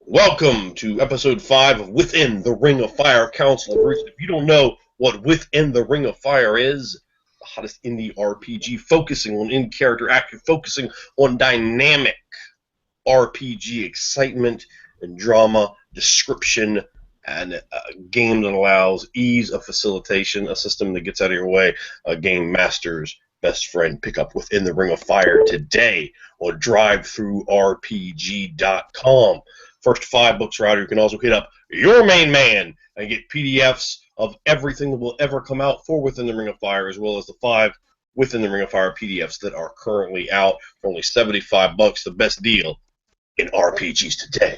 Welcome to episode 5 of Within the Ring of Fire Council of Roots. If you don't know what Within the Ring of Fire is, the hottest indie RPG focusing on in-character action, focusing on dynamic RPG excitement and drama, description, and a game that allows ease of facilitation, a system that gets out of your way, a game master's best friend. Pick up Within the Ring of Fire today on DriveThruRPG.com. First 5 books router. You can also hit up your main man and get PDFs of everything that will ever come out for Within the Ring of Fire, as well as the 5 Within the Ring of Fire PDFs that are currently out for only $75. The best deal in RPGs today.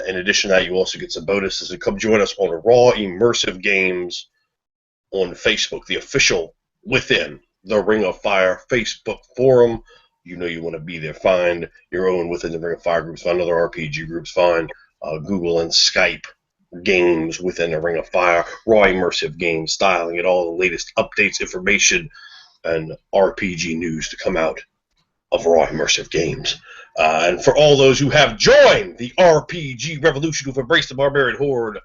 In addition to that, you also get some bonuses, and come join us on Raw Immersive Games on Facebook, the official Within the Ring of Fire Facebook forum. You know you want to be there. Find your own Within the Ring of Fire groups. Find other RPG groups. Find Google and Skype games within the Ring of Fire. Raw Immersive Games, styling it all, the latest updates, information, and RPG news to come out of Raw Immersive Games. And for all those who have joined the RPG revolution, who've embraced the barbarian horde,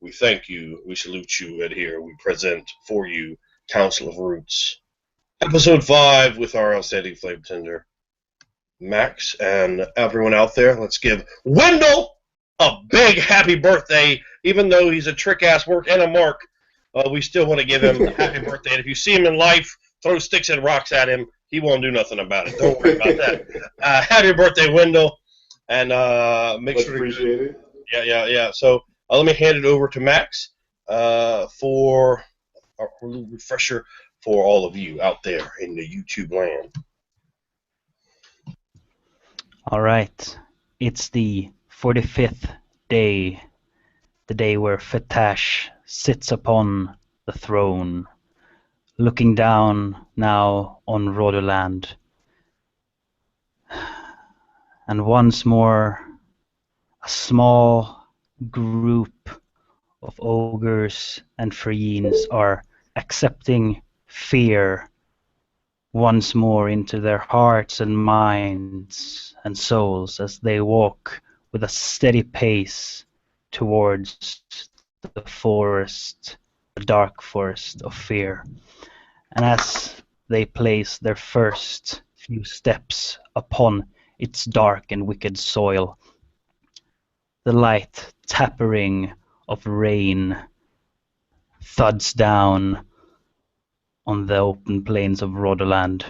we thank you, we salute you, and here we present for you Council of Roots, Episode 5 with our outstanding flame tender, Max, and everyone out there. Let's give Wendell a big happy birthday. Even though he's a trick-ass work and a mark, we still want to give him a happy birthday. And if you see him in life, throw sticks and rocks at him. He won't do nothing about it. Don't worry about that. Happy birthday, Wendell. And make sure to appreciate it. Yeah. So let me hand it over to Max for a little refresher for all of you out there in the YouTube land. All right. It's the 45th day, the day where Fatash sits upon the throne, looking down now on Rhodoland. And once more, a small group of ogres and Phrygians are accepting fear once more into their hearts and minds and souls as they walk with a steady pace towards the forest, the dark forest of fear. And as they place their first few steps upon its dark and wicked soil, the light tappering of rain thuds down on the open plains of Rhodoland.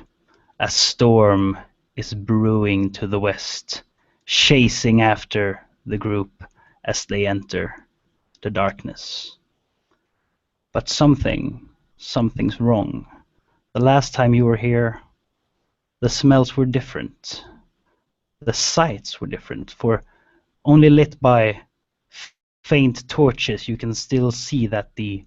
A storm is brewing to the west, chasing after the group as they enter the darkness. But something's wrong. The last time you were here, the smells were different. The sights were different, for only lit by faint torches you can still see that the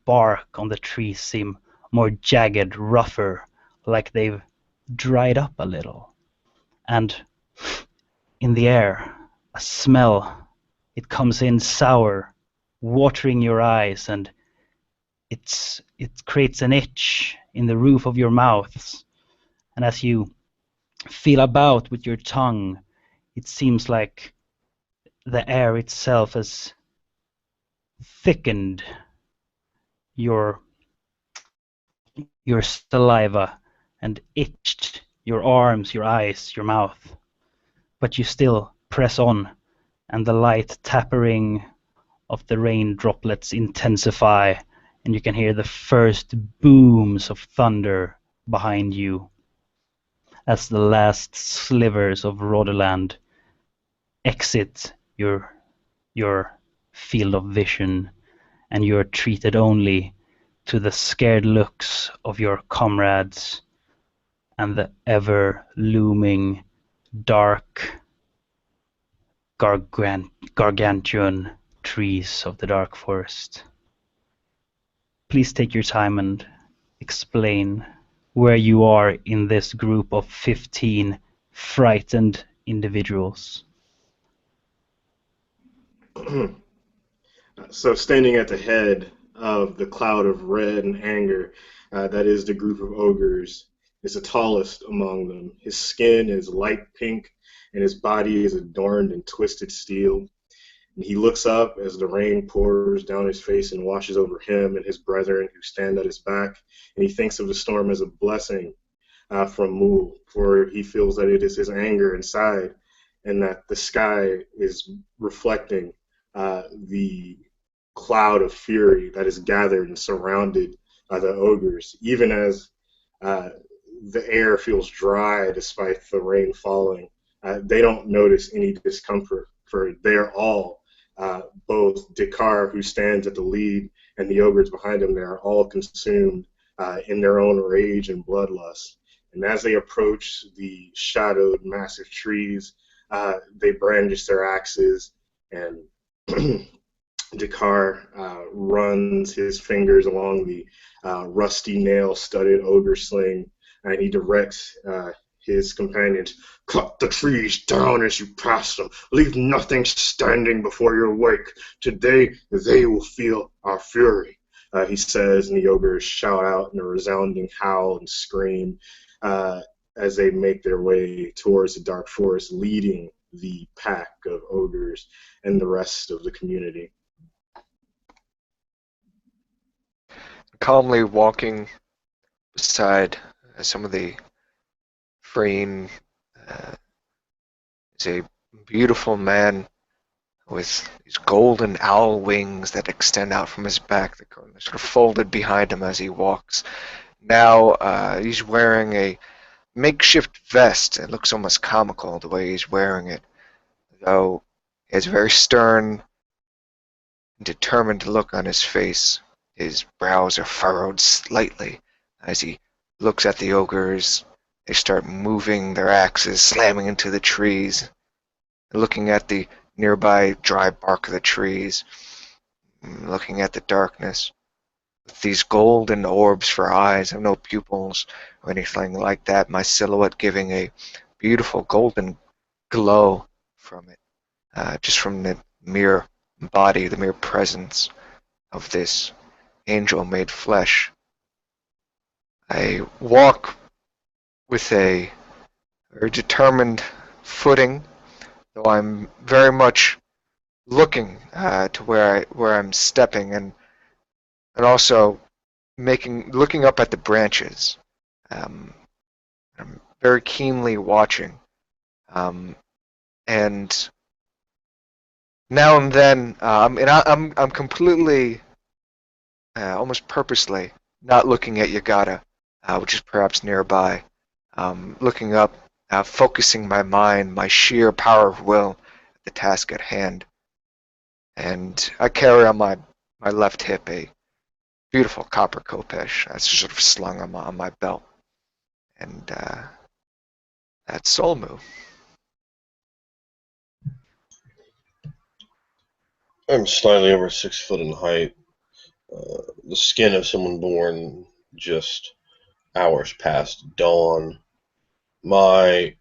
bark on the trees seem more jagged, rougher, like they've dried up a little. And in the air, a smell, it comes in sour, watering your eyes, and it creates an itch in the roof of your mouths. And as you feel about with your tongue, it seems like the air itself has thickened your saliva and itched your arms, your eyes, your mouth. But you still press on, and the light tappering of the rain droplets intensify, and you can hear the first booms of thunder behind you as the last slivers of Rhodoland exit your field of vision, and you are treated only to the scared looks of your comrades and the ever-looming dark gargantuan trees of the dark forest. Please take your time and explain where you are in this group of 15 frightened individuals. So standing at the head of the cloud of red and anger, that is the group of ogres. is the tallest among them. His skin is light pink, and his body is adorned in twisted steel. And he looks up as the rain pours down his face and washes over him and his brethren who stand at his back. And he thinks of the storm as a blessing from Mu, for he feels that it is his anger inside, and that the sky is reflecting the cloud of fury that is gathered and surrounded by the ogres, even as uh, the air feels dry despite the rain falling. They don't notice any discomfort, for they're all, both Dakar, who stands at the lead, and the ogres behind him, they are all consumed in their own rage and bloodlust. And as they approach the shadowed massive trees, they brandish their axes, and Dakar runs his fingers along the rusty nail-studded ogre sling, and he directs his companions, "Cut the trees down as you pass them. Leave nothing standing before your wake. Today they will feel our fury," he says, and the ogres shout out in a resounding howl and scream as they make their way towards the dark forest, leading the pack of ogres and the rest of the community. Calmly walking beside some of the freeing is a beautiful man with these golden owl wings that extend out from his back, that are sort of folded behind him as he walks. Now he's wearing a makeshift vest. It looks almost comical the way he's wearing it, though he has a very stern, determined look on his face. His brows are furrowed slightly as he looks at the ogres. They start moving their axes, slamming into the trees, looking at the nearby dry bark of the trees, looking at the darkness. With these golden orbs for eyes, I have no pupils or anything like that, my silhouette giving a beautiful golden glow from it, just from the mere body, the mere presence of this angel made flesh. I walk with a very determined footing, though I'm very much looking to where I'm stepping, and also looking up at the branches. I'm very keenly watching, and now and then, I'm completely, almost purposely, not looking at Yagata, which is perhaps nearby. Looking up, focusing my mind, my sheer power of will, at the task at hand. And I carry on my left hip a beautiful copper khopesh that's sort of slung on my belt. And that's Solmu. I'm slightly over 6 foot in height. The skin of someone born just hours past dawn. My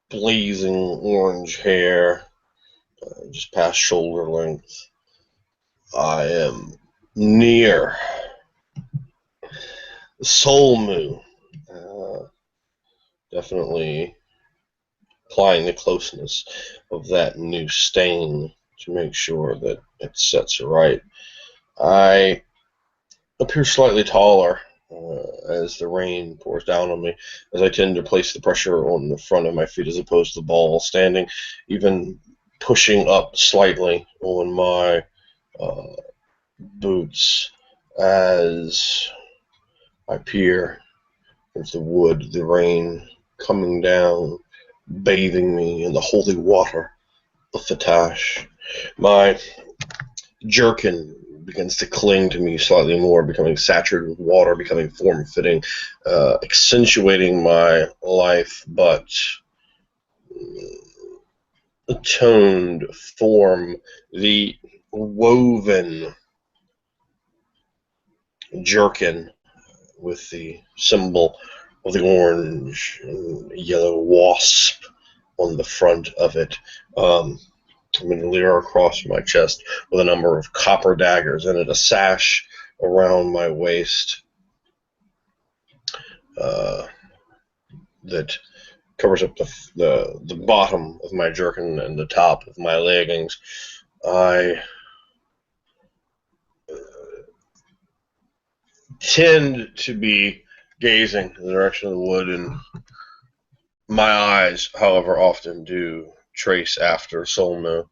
blazing orange hair just past shoulder length. I am near Solmu. Definitely applying the closeness of that new stain to make sure that it sets right. I appear slightly taller as the rain pours down on me, as I tend to place the pressure on the front of my feet as opposed to the ball standing, even pushing up slightly on my boots as I peer into the wood, the rain coming down, bathing me in the holy water of Fatash. My jerkin begins to cling to me slightly more, becoming saturated with water, becoming form-fitting, accentuating my life, but a toned form, the woven jerkin with the symbol of the orange and yellow wasp on the front of it. I'm going to layer across my chest with a number of copper daggers in it, a sash around my waist, that covers up the bottom of my jerkin and the top of my leggings. I tend to be gazing in the direction of the wood, and my eyes, however, often do trace after Solno.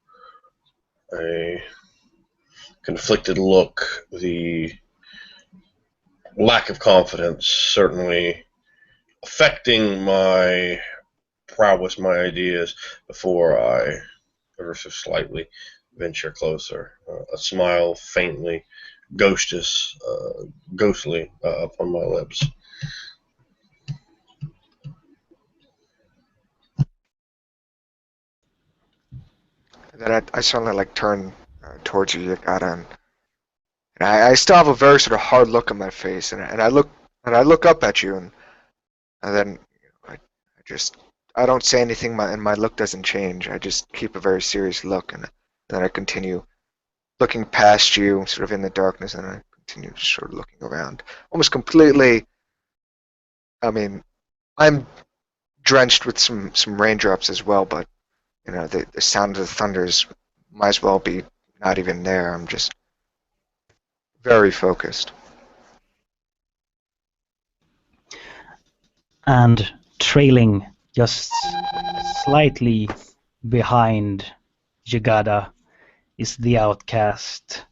A conflicted look, the lack of confidence certainly affecting my prowess, my ideas, before I ever so slightly venture closer. A smile faintly ghostly upon my lips. And then I suddenly like turn towards you, Yagata, and I still have a very sort of hard look on my face, and I look up at you, and then I just I don't say anything, and my look doesn't change. I just keep a very serious look, and then I continue looking past you, sort of in the darkness, and I continue sort of looking around, almost completely. I mean, I'm drenched with some raindrops as well, but the sound of the thunders might as well be not even there. I'm just very focused. And trailing just slightly behind Jagada is the outcast,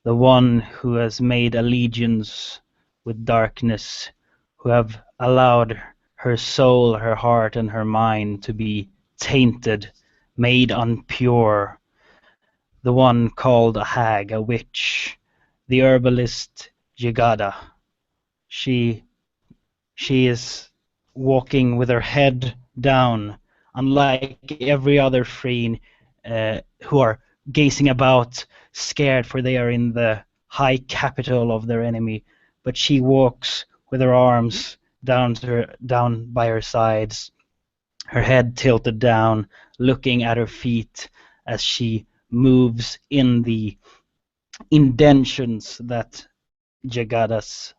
the one who has made allegiance with darkness, who have allowed her soul, her heart, and her mind to be tainted, made unpure, the one called a hag, a witch, the herbalist Jagada. She is walking with her head down, unlike every other Freen who are gazing about, scared, for they are in the high capital of their enemy. But she walks with her arms down by her sides, her head tilted down, looking at her feet as she moves in the indentions that Jagada's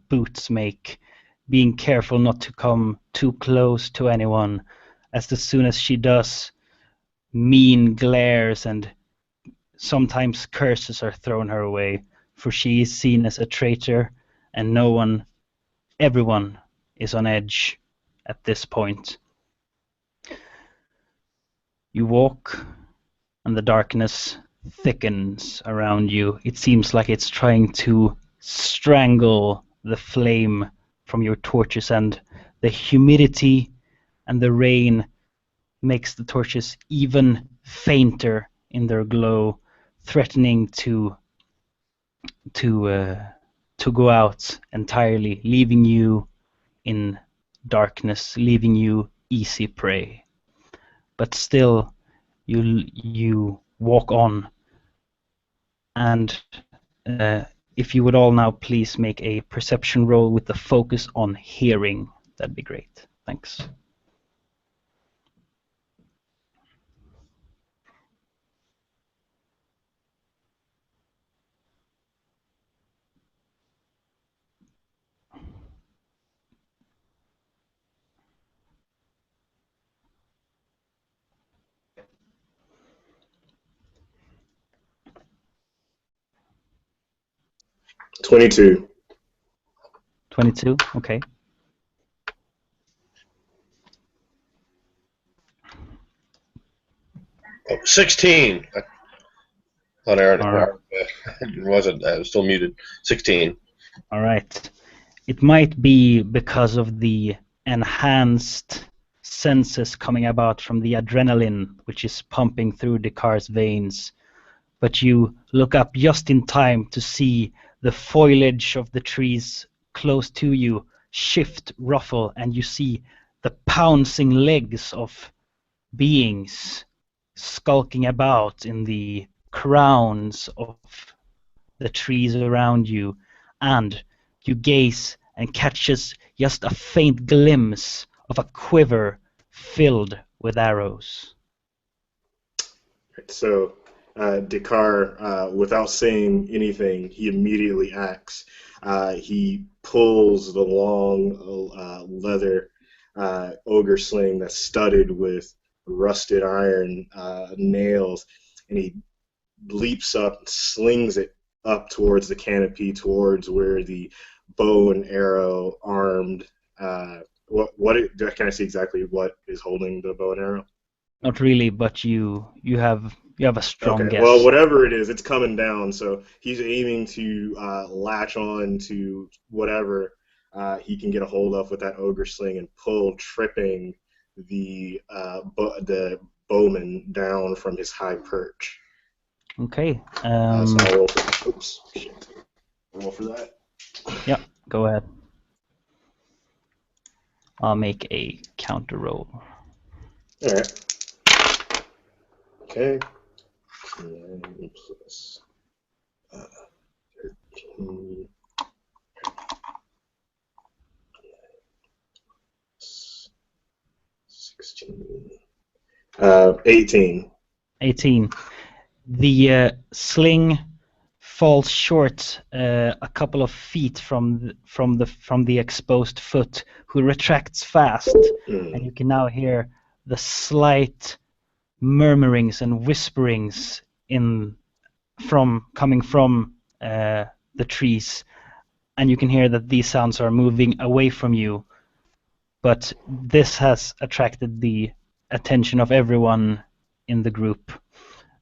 boots make, being careful not to come too close to anyone, as soon as she does, mean glares and sometimes curses are thrown her way, for she is seen as a traitor, and everyone is on edge at this point. You walk, and the darkness thickens around you. It seems like it's trying to strangle the flame from your torches, and the humidity and the rain makes the torches even fainter in their glow, threatening to go out entirely, leaving you in darkness, leaving you easy prey. But still, you walk on, and if you would all now please make a perception roll with the focus on hearing, that'd be great. Thanks. $22. 22, okay. Oh, 16. I thought Aaron All right. wasn't. I was still muted. 16. All right. It might be because of the enhanced senses coming about from the adrenaline, which is pumping through Descartes' veins. But you look up just in time to see the foliage of the trees close to you shift, ruffle, and you see the pouncing legs of beings skulking about in the crowns of the trees around you, and you gaze and catches just a faint glimpse of a quiver filled with arrows. So, Dakar, without saying anything, he immediately acts. he pulls the long leather ogre sling that's studded with rusted iron nails, and he leaps up and slings it up towards the canopy, towards where the bow and arrow armed. Can I see exactly what is holding the bow and arrow? Not really, but you have a strong Okay, guess. well, whatever it is, it's coming down. So he's aiming to latch on to whatever he can get a hold of with that ogre sling and pull, tripping the bowman down from his high perch. Okay. So I'll roll for. Oops, shit. Roll for that. Yeah, go ahead. I'll make a counter roll. All right. Okay. 9 plus 13. 16. 18. 18. The sling falls short a couple of feet from the exposed foot, who retracts fast, and you can now hear the slight murmurings and whisperings coming from the trees, and you can hear that these sounds are moving away from you. But this has attracted the attention of everyone in the group,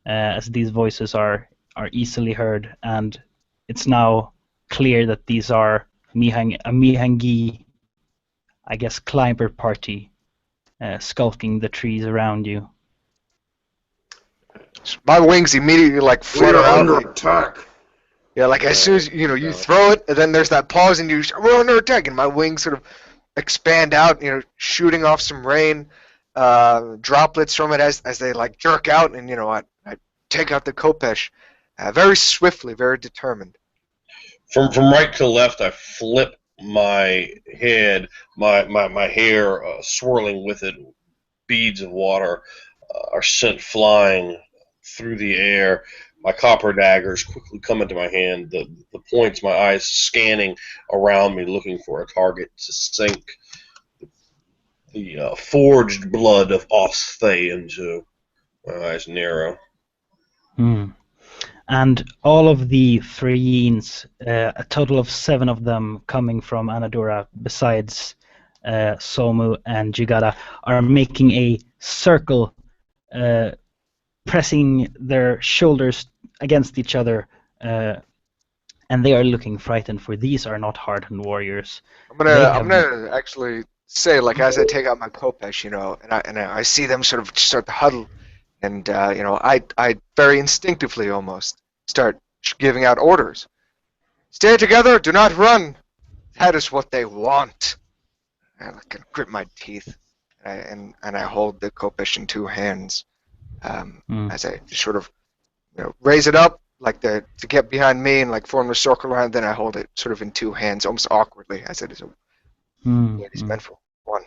as these voices are easily heard, and it's now clear that these are a Mihangi, I guess, climber party, skulking the trees around you. My wings immediately flutter We're out. under attack. Yeah, as soon as you throw it, and then there's that pause, and we're under attack, and my wings sort of expand out, shooting off some rain droplets from it as they jerk out, and I take out the Khopesh very swiftly, very determined. From right to left, I flip my head, my hair swirling with it. Beads of water are sent flying through the air. My copper daggers quickly come into my hand, the points, my eyes scanning around me, looking for a target to sink the forged blood of Osthay into. My eyes narrow. And all of the Freyeens, a total of 7 of them coming from Anadura, besides Somu and Jigara, are making a circle, pressing their shoulders against each other, and they are looking frightened, for these are not hardened warriors. I'm gonna actually say, as I take out my Khopesh, and I see them sort of start to huddle, and I very instinctively almost start giving out orders. Stay together, do not run. That is what they want. I grip my teeth, and I hold the Khopesh in 2 hands, as I sort of raise it up to get behind me and form a circle around. Then I hold it sort of in 2 hands, almost awkwardly, as it is meant for one.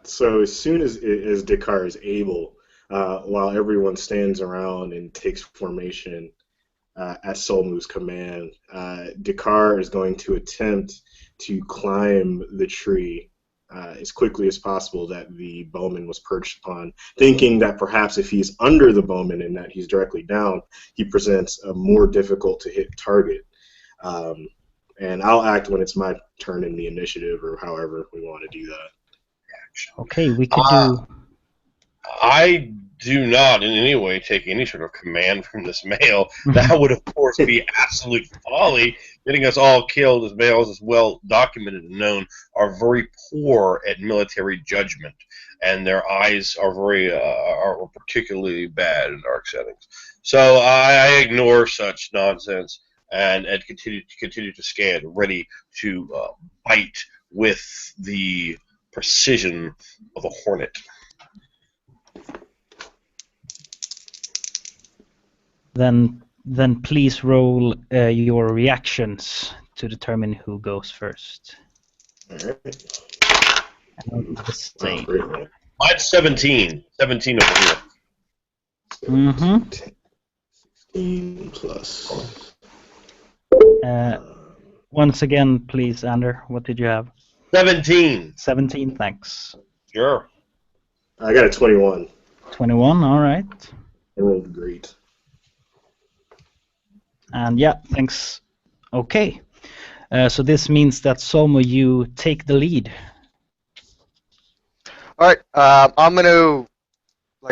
So as soon as Dakar is able, while everyone stands around and takes formation at Solmu's command, Dakar is going to attempt to climb the tree as quickly as possible that the bowman was perched upon, thinking that perhaps if he's under the bowman and that he's directly down, he presents a more difficult to hit target. And I'll act when it's my turn in the initiative, or however we want to do that. Okay, we could do... I do not in any way take any sort of command from this male. That would, of course, be absolute folly. Getting us all killed as males, as well documented and known, are very poor at military judgment, and their eyes are are particularly bad in dark settings. So I ignore such nonsense and continue to scan, ready to bite with the precision of a hornet. Then please roll your reactions to determine who goes first. All right. The same. Mine's 17. 17 over here. Mm-hmm. 16 plus. Once again, please, Ander, what did you have? 17. 17, thanks. Sure. I got a 21. 21, all right. I rolled great. And yeah, thanks. Okay. So this means that Somo, you take the lead. All right, I'm gonna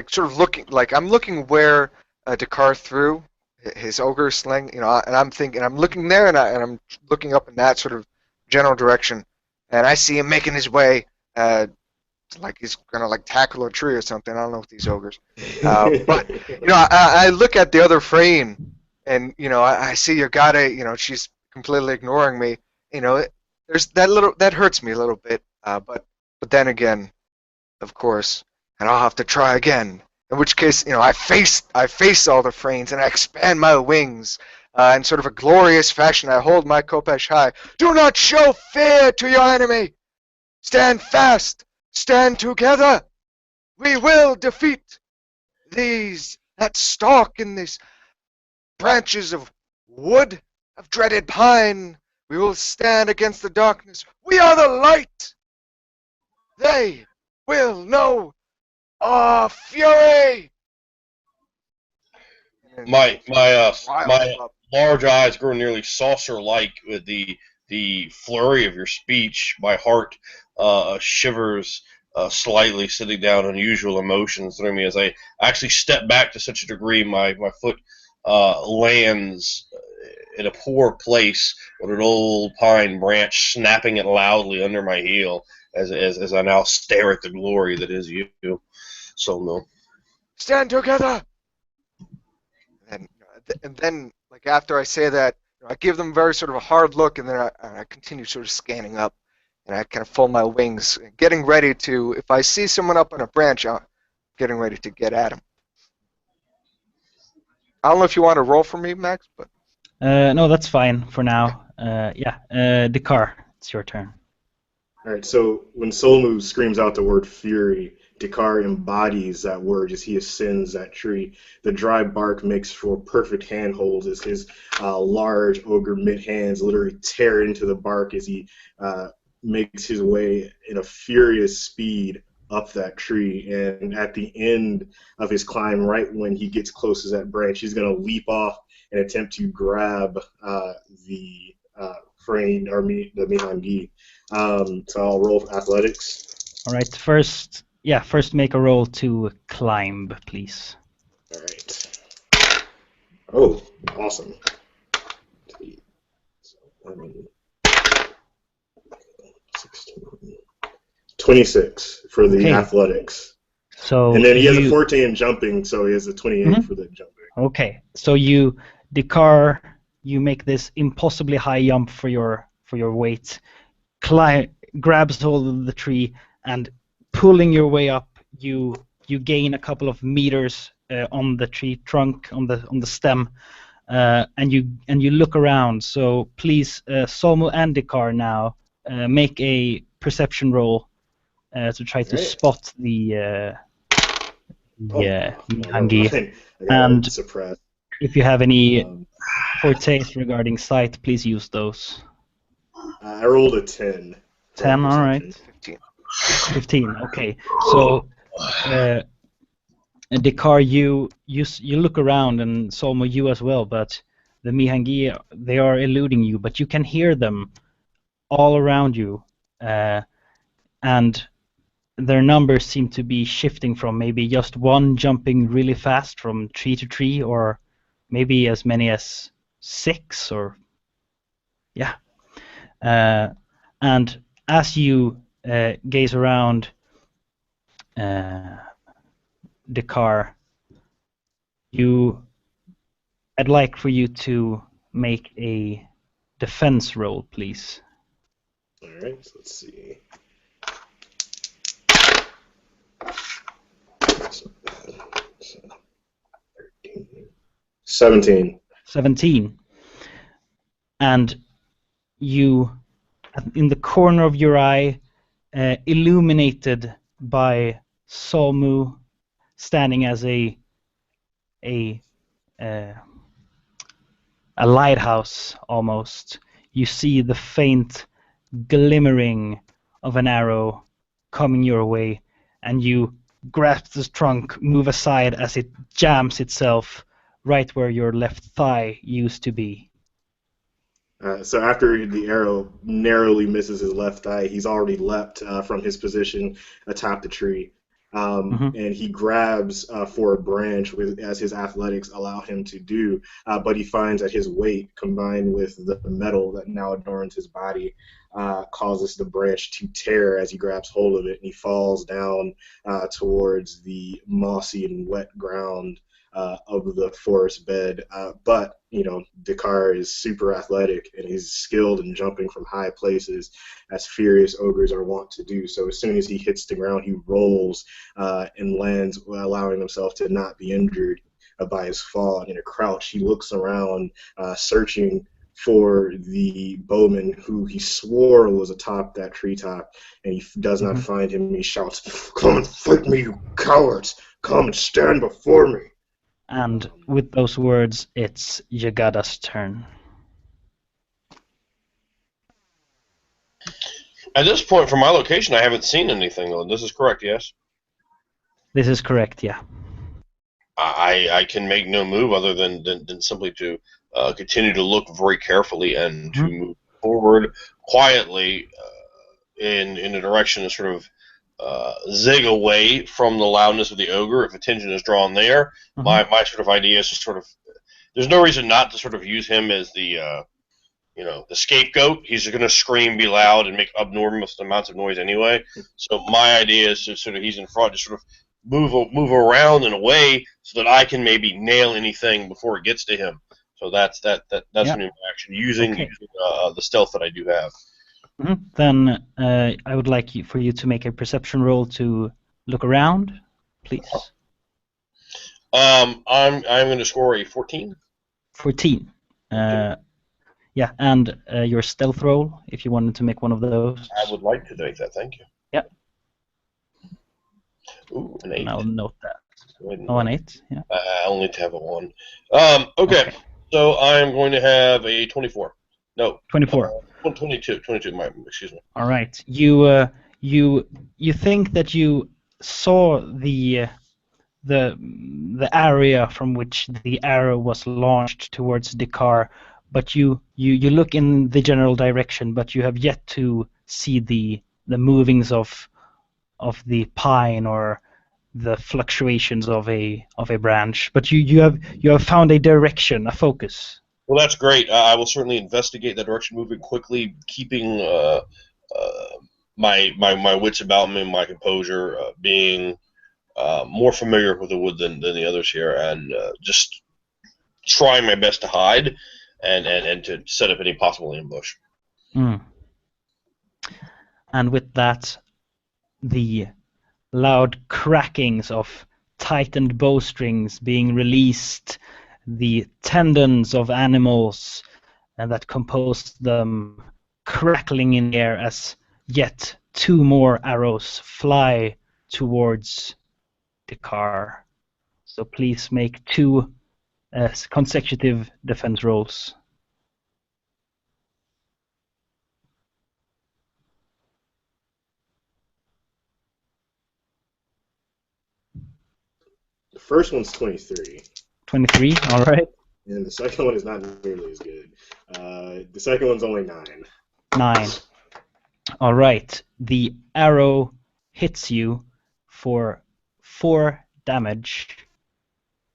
sort of looking I'm looking where Dakar threw his ogre sling, and I'm looking there, and I'm looking up in that sort of general direction, and I see him making his way, like he's gonna tackle a tree or something. I don't know with these ogres, but I look at the other Frayne, and I see Yagata, she's completely ignoring me. There's that hurts me a little bit, but then again, of course, and I'll have to try again. In which case, I face all the Fraynes, and I expand my wings in sort of a glorious fashion. I hold my Khopesh high. Do not show fear to your enemy. Stand fast. Stand together. We will defeat these that stalk in these branches of wood, of dreaded pine. We will stand against the darkness. We are the light. They will know our fury. My large eyes grow nearly saucer-like with the flurry of your speech. My heart shivers slightly, sitting down unusual emotions through me as I actually step back to such a degree my foot lands in a poor place with an old pine branch snapping it loudly under my heel as I now stare at the glory that is you. So no. Stand together. And then after I say that, I give them very sort of a hard look, and then I continue sort of scanning up, and I kind of fold my wings, getting ready to, if I see someone up on a branch, I'm getting ready to get at them. I don't know if you want to roll for me, Max, but No, that's fine for now. Dakar, it's your turn. All right, so when Solmu screams out the word fury, Dakar embodies that word as he ascends that tree. The dry bark makes for perfect handholds as his large ogre mid-hands literally tear into the bark as he makes his way in a furious speed up that tree. And at the end of his climb, right when he gets close to that branch, he's going to leap off and attempt to grab the Frayne, or the Mihangi. So I'll roll for athletics. All right, first make a roll to climb, please. All right. Oh, awesome. 16, 26 for the athletics. So and then he has a 14 in jumping, so he has a 28 for the jumping. Okay, so you make this impossibly high jump for your weight, grabs hold of the tree, and pulling your way up, you gain a couple of meters on the tree trunk, on the stem, and you look around. So please, Somu and Dakar now make a perception roll to try to spot the Mihangi. And suppressed. If you have any fortes regarding sight, please use those. I rolled a 10. 10, all right. 15. Okay. So, Dakar, you look around, and Solmo, you as well. But the Mihangi, they are eluding you, but you can hear them all around you, and their numbers seem to be shifting from maybe just one jumping really fast from tree to tree, or maybe as many as 6, or and as you gaze around Dakar, I'd like for you to make a defense roll, please. All right, so let's see. 17. 17. And you, in the corner of your eye, illuminated by Solmu, standing as a a lighthouse almost. You see the faint glimmering of an arrow coming your way, and you grasp the trunk, move aside as it jams itself right where your left thigh used to be. So after the arrow narrowly misses his left thigh, he's already leapt from his position atop the tree. And he grabs for a branch as his athletics allow him to do, but he finds that his weight combined with the metal that now adorns his body causes the branch to tear as he grabs hold of it, and he falls down towards the mossy and wet ground of the forest bed. But, Dakar is super athletic, and he's skilled in jumping from high places, as furious ogres are wont to do. So as soon as he hits the ground, he rolls and lands, allowing himself to not be injured by his fall. And in a crouch, he looks around, searching for the bowman who he swore was atop that treetop, and he does not find him. He shouts, "Come and fight me, you cowards! Come and stand before me!" And with those words, it's Yagada's turn. At this point, from my location, I haven't seen anything, though. This is correct, yes? This is correct, yeah. I can make no move other than simply to continue to look very carefully and to move forward quietly in a direction to sort of zig away from the loudness of the ogre if attention is drawn there. My sort of idea is to sort of, there's no reason not to sort of use him as the the scapegoat. He's just going to scream, be loud, and make abnormous amounts of noise anyway. So my idea is to sort of, he's in front, to sort of move around and away so that I can maybe nail anything before it gets to him. So that's an interaction using the stealth that I do have. Then I would like for you to make a perception roll to look around, please. I'm going to score a 14. 14. Yeah, and your stealth roll, if you wanted to make one of those. I would like to make that, thank you. Yeah. Ooh, an 8. I'll note that. Oh, an 8, yeah. I only have a 1. Okay, so I'm going to have a 24. No. 24. 22, excuse me. All right. You think that you saw the area from which the arrow was launched towards Dakar, but you look in the general direction, but you have yet to see the movings of the pine or the fluctuations of a branch. But you have found a direction, a focus. Well, that's great. I will certainly investigate that direction, moving quickly, keeping my wits about me, my composure, being more familiar with the wood than the others here, and just trying my best to hide and to set up any possible ambush. And with that, the loud crackings of tightened bowstrings being released, the tendons of animals that compose them crackling in the air as yet 2 more arrows fly towards the car. So please make 2 consecutive defense rolls. The first one's 23. 23, all right. And the second one is not nearly as good. The second one's only 9. 9. All right. The arrow hits you for 4 damage.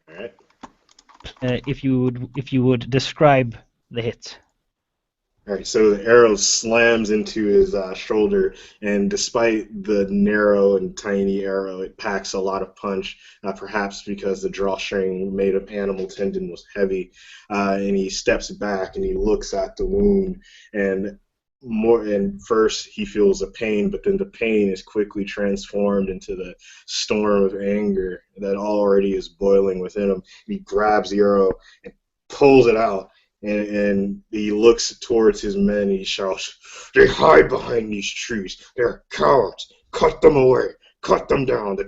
All right. If you would describe the hit. All right, so the arrow slams into his shoulder, and despite the narrow and tiny arrow, it packs a lot of punch, perhaps because the drawstring made of animal tendon was heavy, and he steps back and he looks at the wound, and first he feels a pain, but then the pain is quickly transformed into the storm of anger that already is boiling within him. He grabs the arrow and pulls it out. And he looks towards his men and he shouts, "They hide behind these trees. They're cowards. Cut them away. Cut them down. The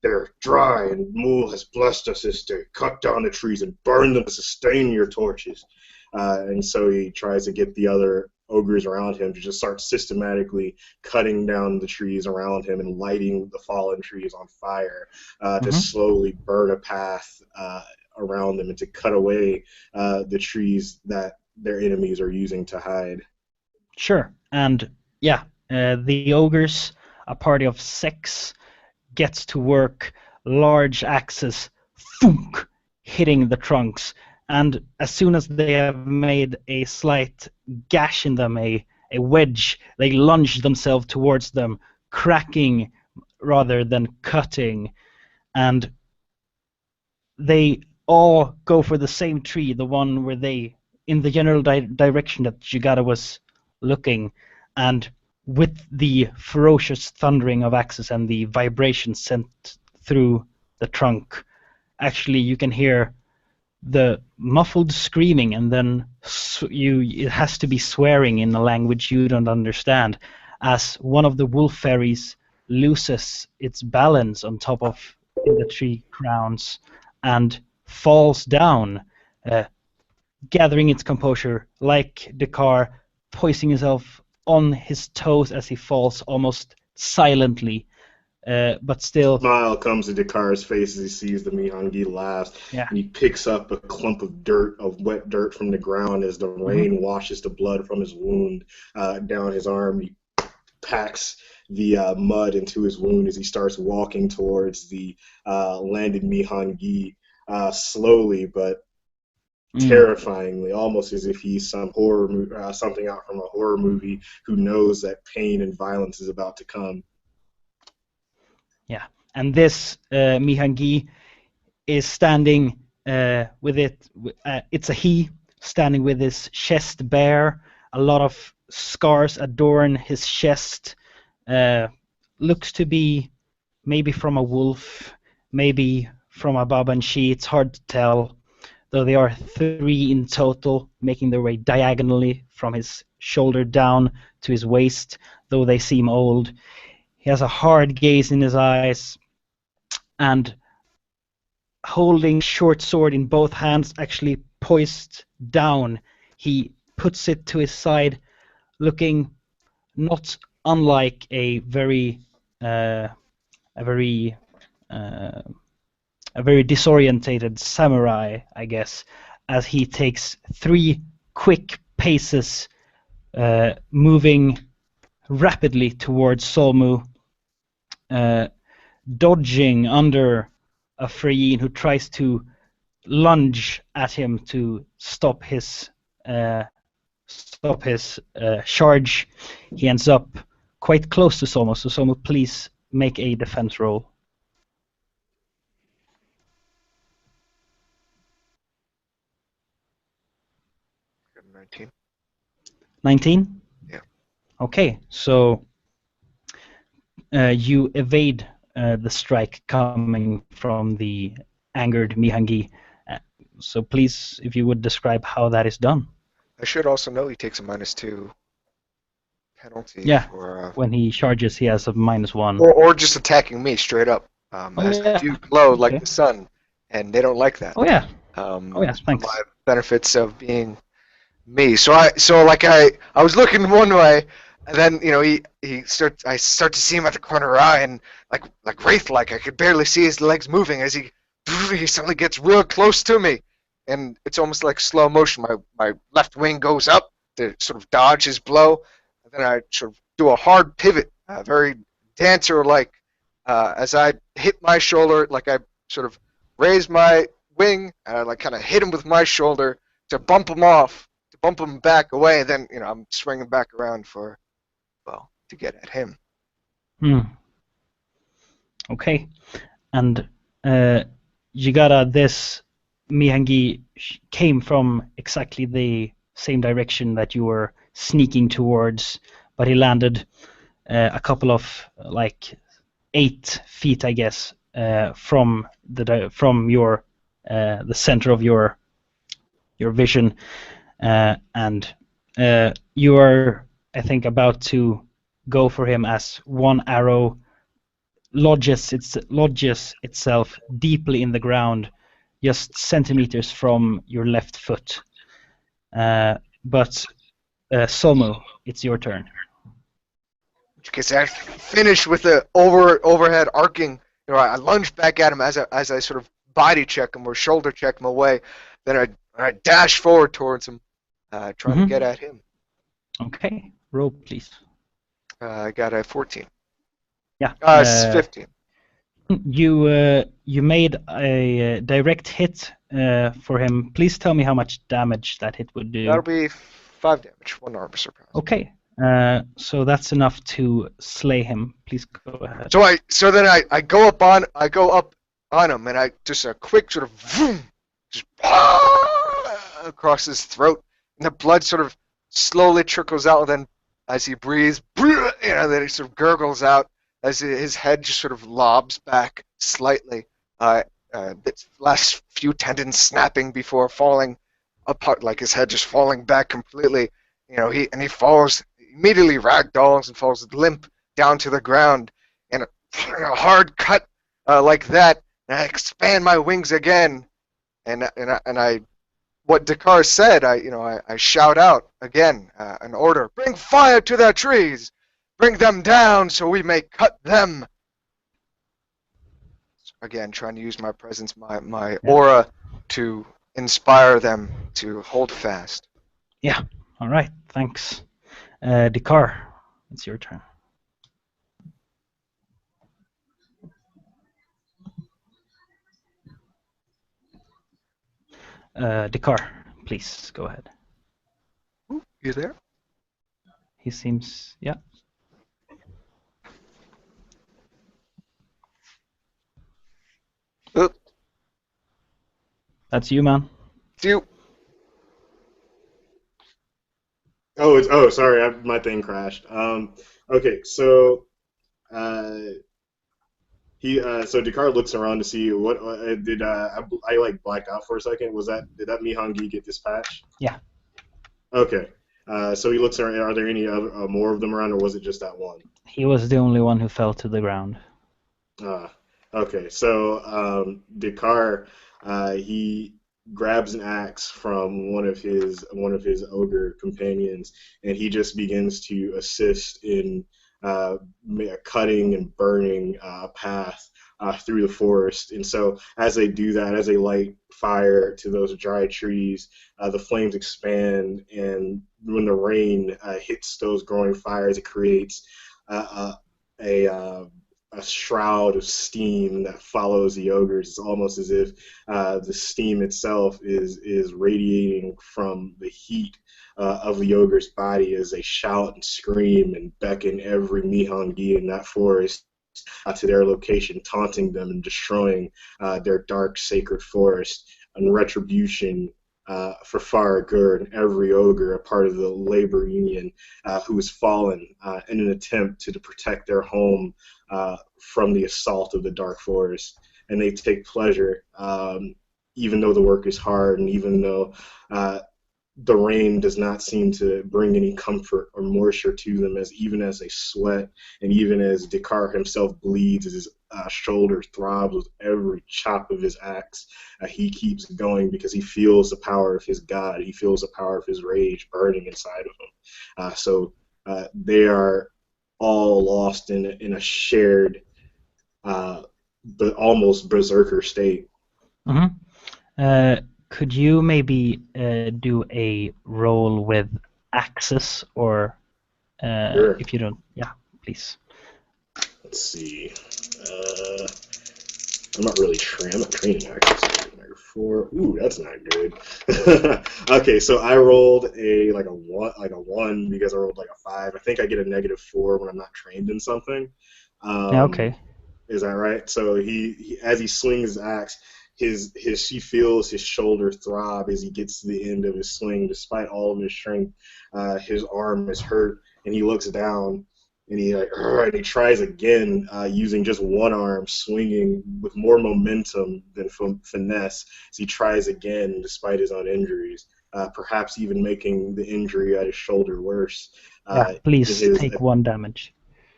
They're dry, and Mool has blessed us this day. Cut down the trees and burn them to sustain your torches. And so he tries to get the other ogres around him to just start systematically cutting down the trees around him and lighting the fallen trees on fire to slowly burn a path around them and to cut away the trees that their enemies are using to hide. Sure. And yeah, the ogres, a party of 6, gets to work, large axes, thunk, hitting the trunks. And as soon as they have made a slight gash in them, a wedge, they lunge themselves towards them, cracking rather than cutting. And they all go for the same tree, the one where they, in the general direction that Jugada was looking. And with the ferocious thundering of axes and the vibration sent through the trunk, actually you can hear the muffled screaming, and then it has to be swearing in a language you don't understand, as one of the wolf fairies loses its balance on top of the tree crowns and falls down, gathering its composure like Dakar, poising himself on his toes as he falls almost silently, but still. Smile comes to Dakar's face as he sees the Mihangi last. Yeah. And he picks up a clump of wet dirt from the ground as the rain washes the blood from his wound down his arm. He packs the mud into his wound as he starts walking towards the landed Mihangi slowly but terrifyingly, almost as if he's some something out from a horror movie who knows that pain and violence is about to come. Yeah, and this Mihangi is standing with it. It's a he standing with his chest bare. A lot of scars adorn his chest. Looks to be maybe from a wolf, maybe from a Babanshi. It's hard to tell, though there are 3 in total, making their way diagonally from his shoulder down to his waist, though they seem old. He has a hard gaze in his eyes, and holding short sword in both hands, actually poised down, he puts it to his side, looking not unlike a very disorientated samurai, I guess, as he takes 3 quick paces, moving rapidly towards Solmu, dodging under a Freyin who tries to lunge at him to stop his charge. He ends up quite close to Solmu, so Solmu, please make a defense roll. 19. 19? Yeah. Okay, so you evade the strike coming from the angered Mihangi. So please, if you would describe how that is done. I should also know he takes a -2 penalty. Yeah, for, when he charges, he has a -1. or just attacking me straight up. As yeah. I do glow like Okay. the sun, and they don't like that. Oh yeah. Oh yes, thanks. My benefits of being me. So I was looking one way, and then I start to see him at the corner of her eye, and like wraith-like, I could barely see his legs moving as he suddenly gets real close to me, and it's almost like slow motion. My left wing goes up to sort of dodge his blow, and then I sort of do a hard pivot, very dancer-like, as I hit my shoulder, like I sort of raise my wing, and I like kind of hit him with my shoulder to bump him off, to bump him back away, and then I'm swinging back around to get at him. Okay, and Jigara, this Mihangi came from exactly the same direction that you were sneaking towards, but he landed a couple of 8 feet, I guess, from your the center of your vision, and you are, I think, about to go for him as one arrow lodges itself deeply in the ground, just centimeters from your left foot. But Somu, it's your turn. Because I finish with the overhead arcing. I lunge back at him as I sort of body check him or shoulder check him away. Then I dash forward towards him, trying to get at him. Okay, roll please. I got a 14. Yeah. 15. You made a direct hit for him. Please tell me how much damage that hit would do. That'll be 5 damage, 1 armor surpass. Okay. So that's enough to slay him. Please go ahead. So then I go up on him and I just a quick sort of vroom, just across his throat, and the blood sort of slowly trickles out. And then as he breathes, then he sort of gurgles out as his head just sort of lobs back slightly. Its last few tendons snapping before falling apart, like his head just falling back completely. He falls. Immediately ragdolls and falls limp down to the ground, and a hard cut like that. And I expand my wings again, and I, what Dakar said, I shout out again an order: bring fire to their trees, bring them down so we may cut them. Again, trying to use my presence, my aura to inspire them to hold fast. Yeah. All right. Thanks. Dakar, it's your turn. Dakar, please go ahead. You there? He seems, yeah. Oop. That's you, man. It's you. Sorry, my thing crashed. Okay, so so Dakar looks around to see what did I like blacked out for a second. Did that Mihangi get dispatched? Yeah. Okay. So he looks around. Are there any other more of them around, or was it just that one? He was the only one who fell to the ground. Okay. So Dakar, he grabs an axe from one of his ogre companions, and he just begins to assist in cutting and burning a path through the forest. And so as they do that, as they light fire to those dry trees, the flames expand, and when the rain hits those growing fires, it creates a shroud of steam that follows the ogres. It's almost as if the steam itself is radiating from the heat of the ogre's body as they shout and scream and beckon every Mihangi in that forest to their location, taunting them and destroying their dark sacred forest. And retribution for Faragher and every ogre, a part of the labor union, who has fallen in an attempt to protect their home from the assault of the Dark Forest. And they take pleasure, even though the work is hard, and even though the rain does not seem to bring any comfort or moisture to them, even as they sweat, and even as Dakar himself bleeds, as his shoulder throbs with every chop of his axe. He keeps going because he feels the power of his God. He feels the power of his rage burning inside of him. So they are all lost in a shared, but almost berserker state. Mm-hmm. Could you maybe do a roll with axes, or Sure. if you don't, yeah, please. Let's see. I'm not really training axes. Number 4. Ooh, that's not good. Okay, so I rolled a one because I rolled like a 5. I think I get a -4 when I'm not trained in something. Yeah, okay. Is that right? So he as he swings his axe, he feels his shoulder throb as he gets to the end of his swing. Despite all of his strength, his arm is hurt, and he looks down, and he tries again, using just one arm, swinging with more momentum than finesse. As he tries again, despite his own injuries, perhaps even making the injury at his shoulder worse. Yeah, please take 1 damage.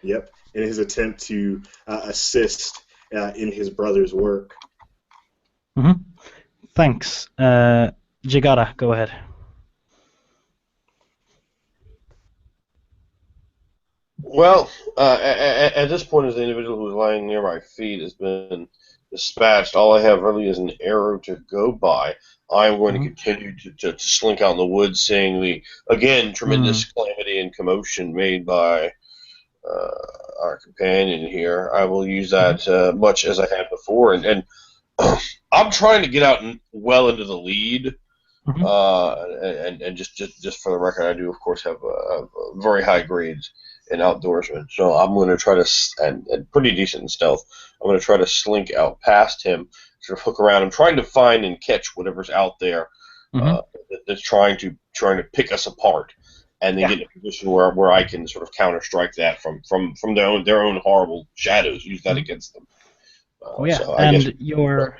Yep, in his attempt to assist in his brother's work. Mm-hmm. Thanks. Jagara, go ahead. Well, at this point, as the individual who's lying near my feet has been dispatched, all I have really is an arrow to go by. I'm going to continue to slink out in the woods, seeing the, again, tremendous calamity and commotion made by our companion here. I will use that much as I have before, and I'm trying to get out well into the lead. And just for the record, I do of course have very high grades in outdoorsman, so I'm going to try to and pretty decent in stealth. I'm going to try to slink out past him, sort of hook around. I'm trying to find and catch whatever's out there that's trying to pick us apart, and then get in a position where I can sort of counter strike that from their own horrible shadows. Use that against them. So I guess your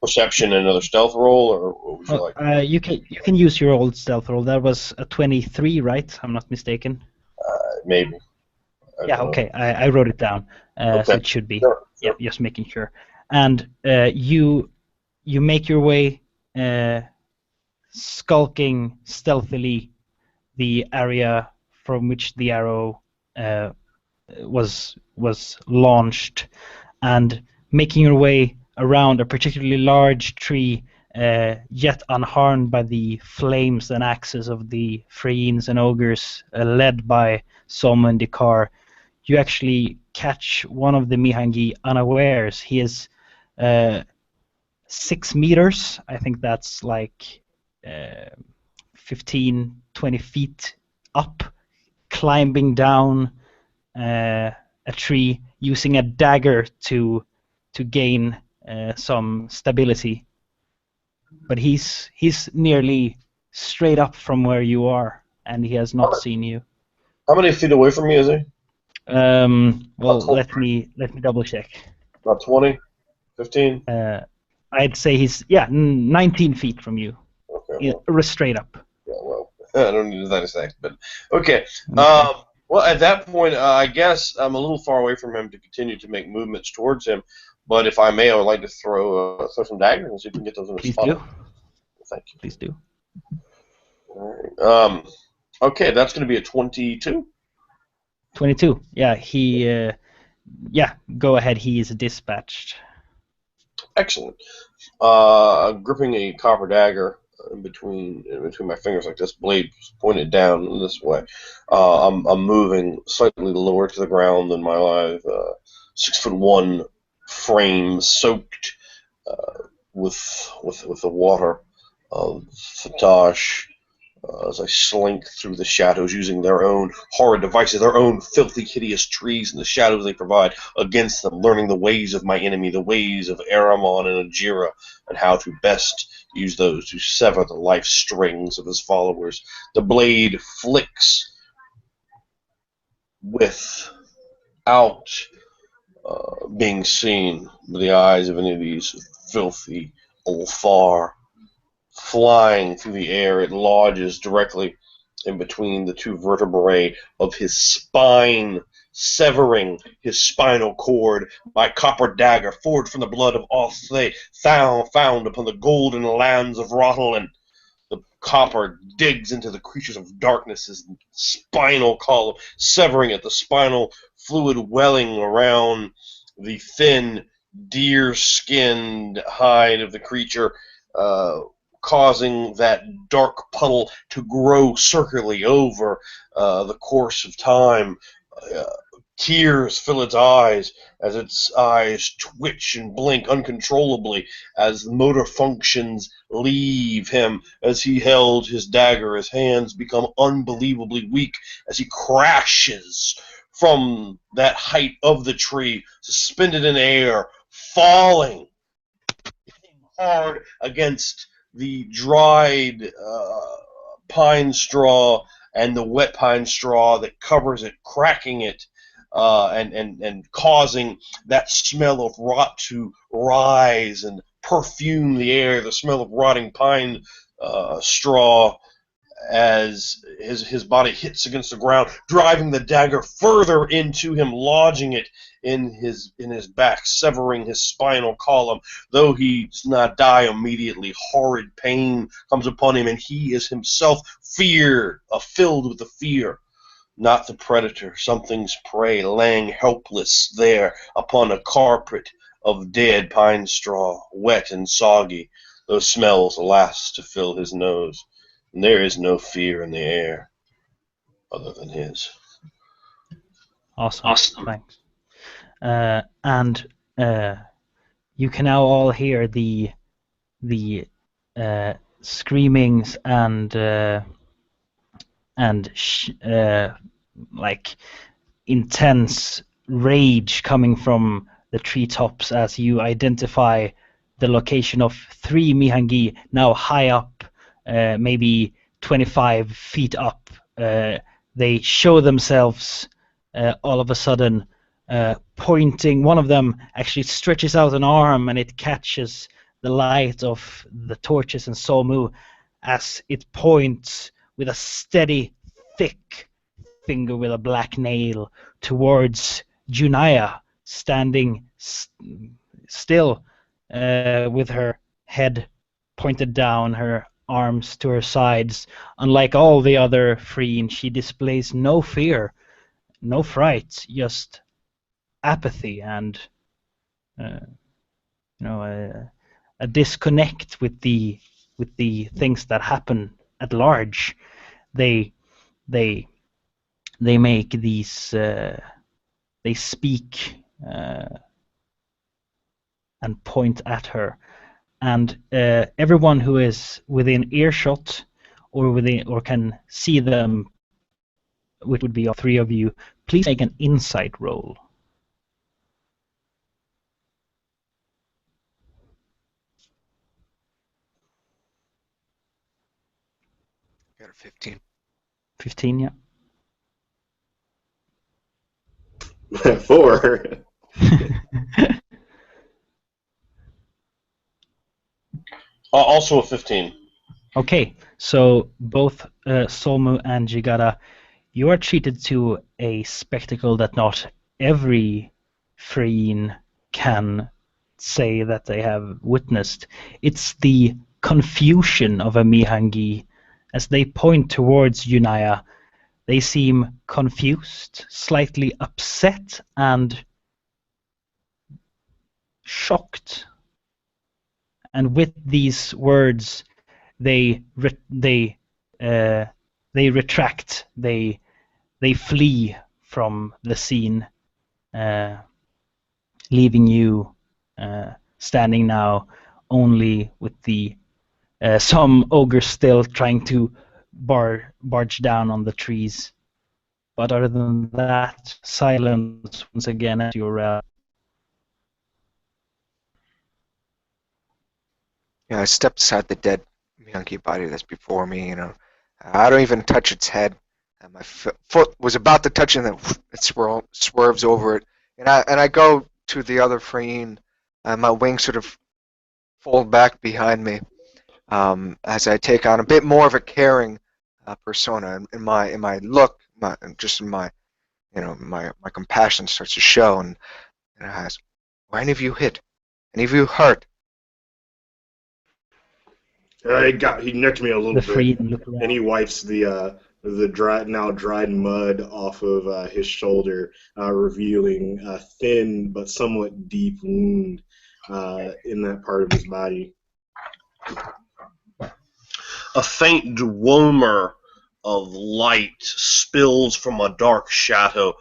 perception and another stealth roll, or what would you like? You can use your old stealth roll. That was a 23, right? I'm not mistaken. Maybe. Yeah. Okay. I wrote it down, so it should be. Sure. Yep. Just making sure. And you make your way, skulking stealthily, the area from which the arrow was launched, and making your way around a particularly large tree, yet unharmed by the flames and axes of the Freeans and Ogres, led by Soma and Dikar. You actually catch one of the Mihangi unawares. He is 6 meters. I think that's like 15, 20 feet up, climbing down a tree, using a dagger to gain some stability. But he's nearly straight up from where you are, and he has not seen you. How many feet away from me is he? Well, let me double check. About 20? 15? I'd say he's 19 feet from you. Okay. Straight up. Yeah, well, I don't need that exact, but okay. Well, at that point, I guess I'm a little far away from him to continue to make movements towards him. But if I may, I would like to throw some daggers and see if we can get those in the spot. Please do. Thank you. Please do. All right. Okay, that's going to be a 22. 22. Yeah, he. Go ahead. He is dispatched. Excellent. Gripping a copper dagger in between my fingers like this, blade pointed down this way. I'm moving slightly lower to the ground than my live 6'1" frame, soaked with the water of Fatash, as I slink through the shadows, using their own horrid devices, their own filthy, hideous trees and the shadows they provide against them, learning the ways of my enemy, the ways of Aramon and Ajira, and how to best use those to sever the life strings of his followers. The blade flicks without being seen with the eyes of any of these filthy Ulfar. Flying through the air, it lodges directly in between the two vertebrae of his spine, severing his spinal cord. My copper dagger, forged from the blood of Althe, found upon the golden lands of Rotalin. The copper digs into the creatures of darkness's spinal column, severing it, the spinal fluid welling around the thin, deer-skinned hide of the creature, causing that dark puddle to grow circularly over the course of time. Tears fill its eyes as its eyes twitch and blink uncontrollably as motor functions leave him as he held his dagger. His hands become unbelievably weak as he crashes from that height of the tree, suspended in air, falling hard against the dried pine straw and the wet pine straw that covers it, cracking it, and causing that smell of rot to rise and perfume the air, the smell of rotting pine straw, as his body hits against the ground, driving the dagger further into him, lodging it in his back, severing his spinal column. Though he does not die immediately, horrid pain comes upon him, and he is himself feared, filled with the fear. Not the predator, something's prey, laying helpless there upon a carpet of dead pine straw, wet and soggy, those smells, alas, to fill his nose. And there is no fear in the air other than his. Awesome. Thanks. And you can now all hear the screamings and like intense rage coming from the treetops as you identify the location of 3 Mihangi now high up, maybe 25 feet up. They show themselves all of a sudden pointing. One of them actually stretches out an arm and it catches the light of the torches and Solmu as it points with a steady, thick finger with a black nail towards Junaya, standing still with her head pointed down, her arms to her sides. Unlike all the other Freeing, she displays no fear, no fright, just apathy and a disconnect with the things that happen at large. They make these they speak and point at her, and everyone who is within earshot or can see them, which would be all 3 of you, please make an insight roll. Got a 15. 15, yeah. 4. Also a 15. Okay, so both Solmu and Jigara, you are treated to a spectacle that not every Freeing can say that they have witnessed. It's the confusion of a Mihangi. As they point towards Junaya, they seem confused, slightly upset, and shocked. And with these words, they retract, they flee from the scene, leaving you standing now only with the some ogres still trying to barge down on the trees. But other than that, silence once again at your I stepped aside the dead Miyanki body that's before me. I don't even touch its head. And my foot was about to touch it, and then it swerves over it. And I go to the other Freeing, and my wings sort of fold back behind me as I take on a bit more of a caring persona. In my look, my compassion starts to show, and I ask, "Were any of you hit? Any of you hurt?" He nicked me a little bit, and he wipes the now dried mud off of his shoulder, revealing a thin but somewhat deep wound in that part of his body. A faint dwemer of light spills from a dark shadow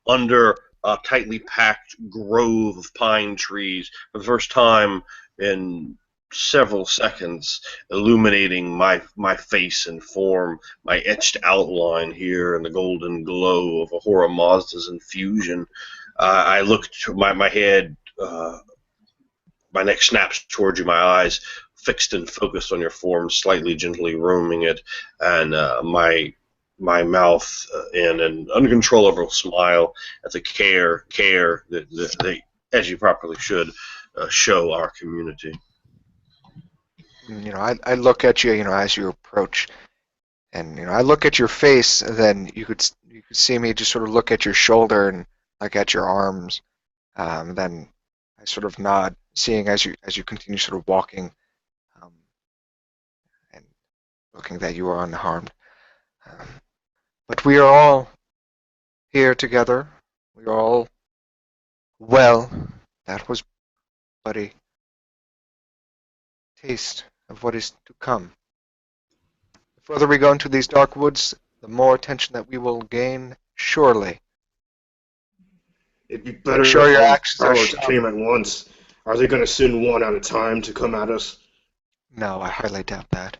under a tightly packed grove of pine trees for the first time in several seconds, illuminating my face and form, my etched outline here in the golden glow of Ahura Mazda's infusion. I look to my head, my neck snaps towards you, my eyes fixed and focused on your form, slightly gently roaming it, and my mouth in an uncontrollable smile at the care that they, as you properly should, show our community. I look at you, as you approach, And I look at your face, and then you could see me just sort of look at your shoulder and like at your arms. Then I sort of nod, seeing as you continue sort of walking, and looking that you are unharmed. Um, but we are all here together. We are all well. That was but a taste of what is to come. The further we go into these dark woods, the more attention that we will gain, surely. It'd be better I'm sure if your all actions are powers shown. came at once. Are they going to send one at a time to come at us? No, I highly doubt that.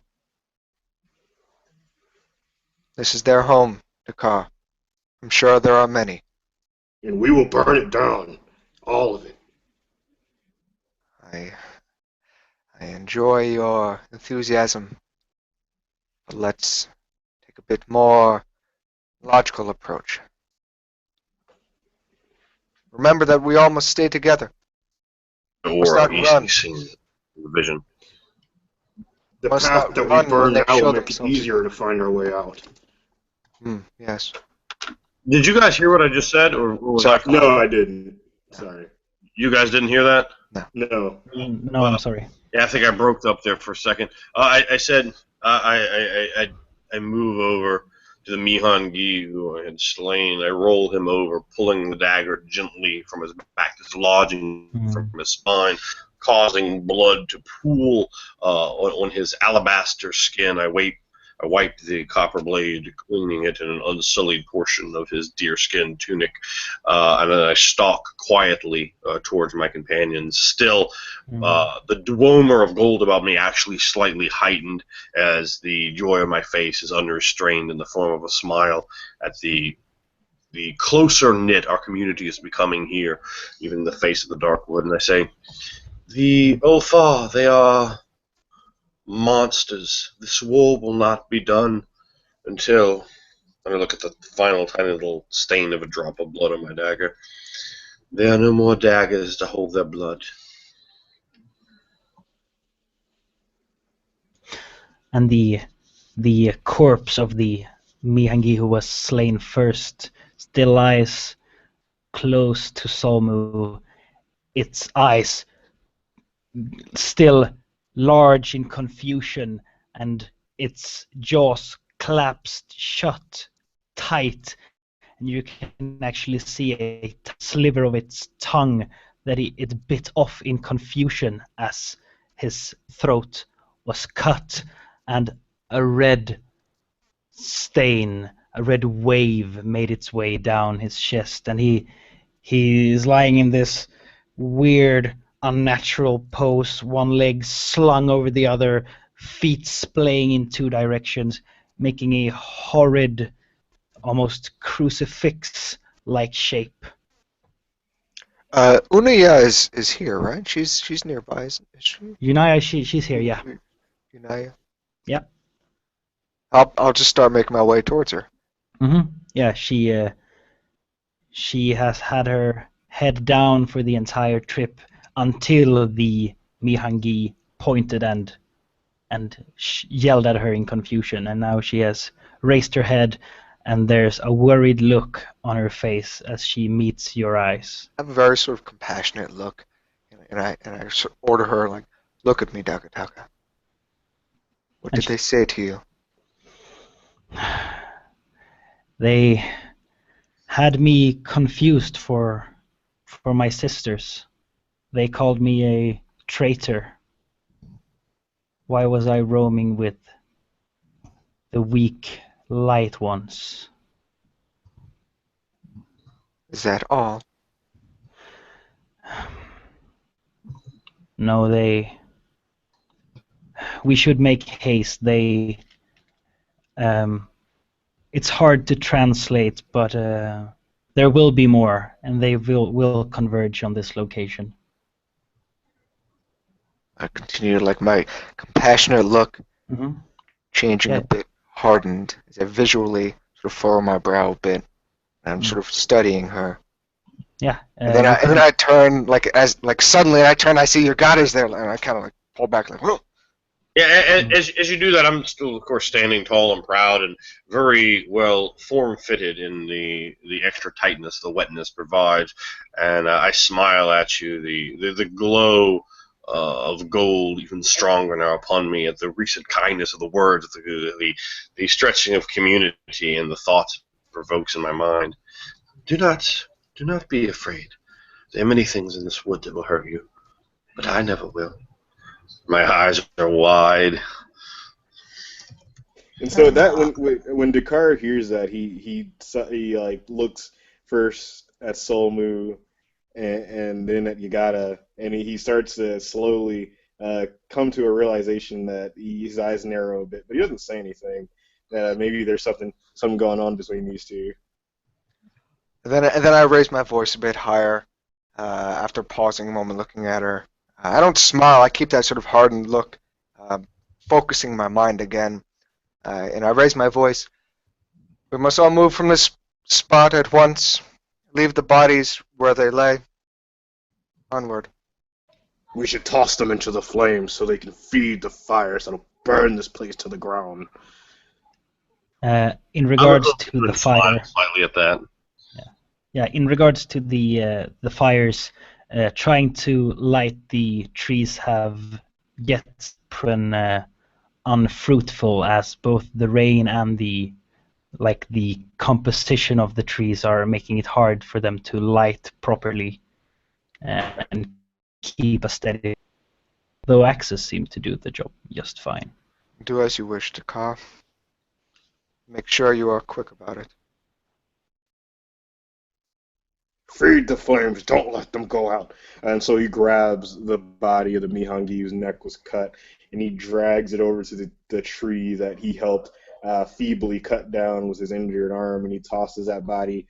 This is their home, Dakar. I'm sure there are many. And we will burn it down. All of it. I enjoy your enthusiasm, but let's take a bit more logical approach. Remember that we all must stay together. Or not he's run. seeing the vision. The Must path not that we run when burn they now show will make it themselves. easier to find our way out. Yes. Did you guys hear what I just said, or was Sorry. I? No, I didn't. Sorry. You guys didn't hear that? No. No, I'm sorry. Yeah, I think I broke up there for a second. I said I move over to the Mihangi who I had slain. I roll him over, pulling the dagger gently from his back, dislodging from his spine, causing blood to pool on his alabaster skin. I wiped the copper blade, cleaning it in an unsullied portion of his deerskin tunic, and then I stalk quietly towards my companions. Still, the dweomer of gold about me actually slightly heightened as the joy of my face is unrestrained in the form of a smile at the closer knit our community is becoming here, even in the face of the dark wood. And I say, the Ofa, they are monsters. This war will not be done until, and I look at the final tiny little stain of a drop of blood on my dagger. There are no more daggers to hold their blood. And the corpse of the Mihangi who was slain first still lies close to Solmu, its eyes still large in confusion, and its jaws collapsed shut tight, and you can actually see a sliver of its tongue that it bit off in confusion as his throat was cut, and a red stain, a red wave made its way down his chest, and he is lying in this weird, unnatural pose, one leg slung over the other, feet splaying in two directions, making a horrid, almost crucifix-like shape. Unaya is here, right? She's nearby, is she? Unaya, she's here, yeah. Unaya? Yep. I'll just start making my way towards her. Yeah, she has had her head down for the entire trip until the Mihangi pointed and yelled at her in confusion, and now she has raised her head, and there's a worried look on her face as she meets your eyes. I have a very sort of compassionate look, and I sort of order her, like, look at me, Dagataka. What did they say to you? They had me confused for my sisters. They called me a traitor. Why was I roaming with the weak, light ones? Is that all? No, we should make haste. It's hard to translate, but there will be more, and they will converge on this location. I continue, like, my compassionate look, changing Yeah. a bit, hardened, as I visually sort of furrow my brow a bit. I'm sort of studying her. Yeah. And then I turn, suddenly I turn, I see your goddess there, and I kind of like pull back, like, whoa. Yeah, as you do that, I'm still, of course, standing tall and proud and very well form-fitted in the extra tightness the wetness provides. And I smile at you, the glow of gold even stronger now upon me at the recent kindness of the words, the stretching of community and the thoughts it provokes in my mind. Do not, do not be afraid. There are many things in this wood that will hurt you, but I never will. My eyes are wide. And so that when Dakar hears that, he like looks first at Solmu and then at Yagata, and he starts to slowly come to a realization that his eyes narrow a bit, but he doesn't say anything. Maybe there's something going on between these two. And then I raise my voice a bit higher after pausing a moment, looking at her. I don't smile. I keep that sort of hardened look, focusing my mind again. And I raise my voice. We must all move from this spot at once. Leave the bodies where they lay. Onward. We should toss them into the flames so they can feed the fires that'll burn this place to the ground. In regards to the fire, slightly at that. yeah, in regards to the fires, trying to light the trees have yet proven unfruitful, as both the rain and the composition of the trees are making it hard for them to light properly and keep a steady. Though axes seem to do the job just fine. Do as you wish, Dakar. Make sure you are quick about it. Feed the flames, don't let them go out. And so he grabs the body of the Mihangi whose neck was cut, and he drags it over to the tree that he helped feebly cut down with his injured arm, and he tosses that body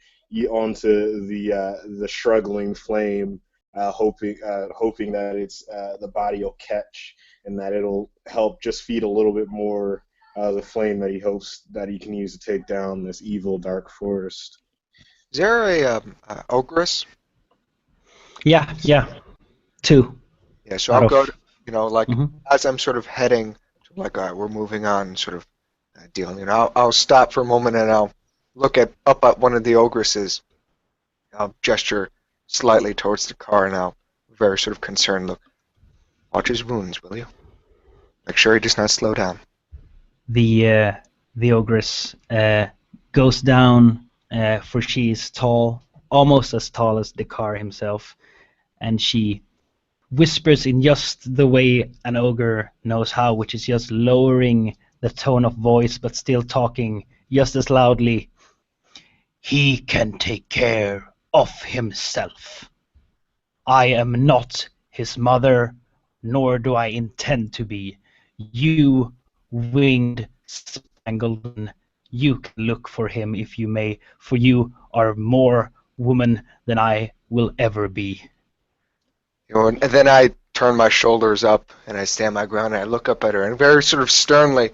onto the struggling flame, hoping that it's the body will catch and that it'll help just feed a little bit more the flame that he hopes that he can use to take down this evil dark forest. Is there a ogress? Yeah, 2. Yeah, so I'll go to, Mhm. as I'm sort of heading, all right, we're moving on, sort of deal. I'll stop for a moment and I'll look up at one of the ogresses. I'll gesture slightly towards the car and I'll very sort of concerned look. Watch his wounds, will you? Make sure he does not slow down. The ogress goes down, for she is tall, almost as tall as Dakar himself, and she whispers in just the way an ogre knows how, which is just lowering the tone of voice but still talking just as loudly. He can take care of himself. I am not his mother, nor do I intend to be. You, winged Spangleton, you can look for him if you may, for you are more woman than I will ever be. And then I turn my shoulders up and I stand my ground and I look up at her and very sort of sternly,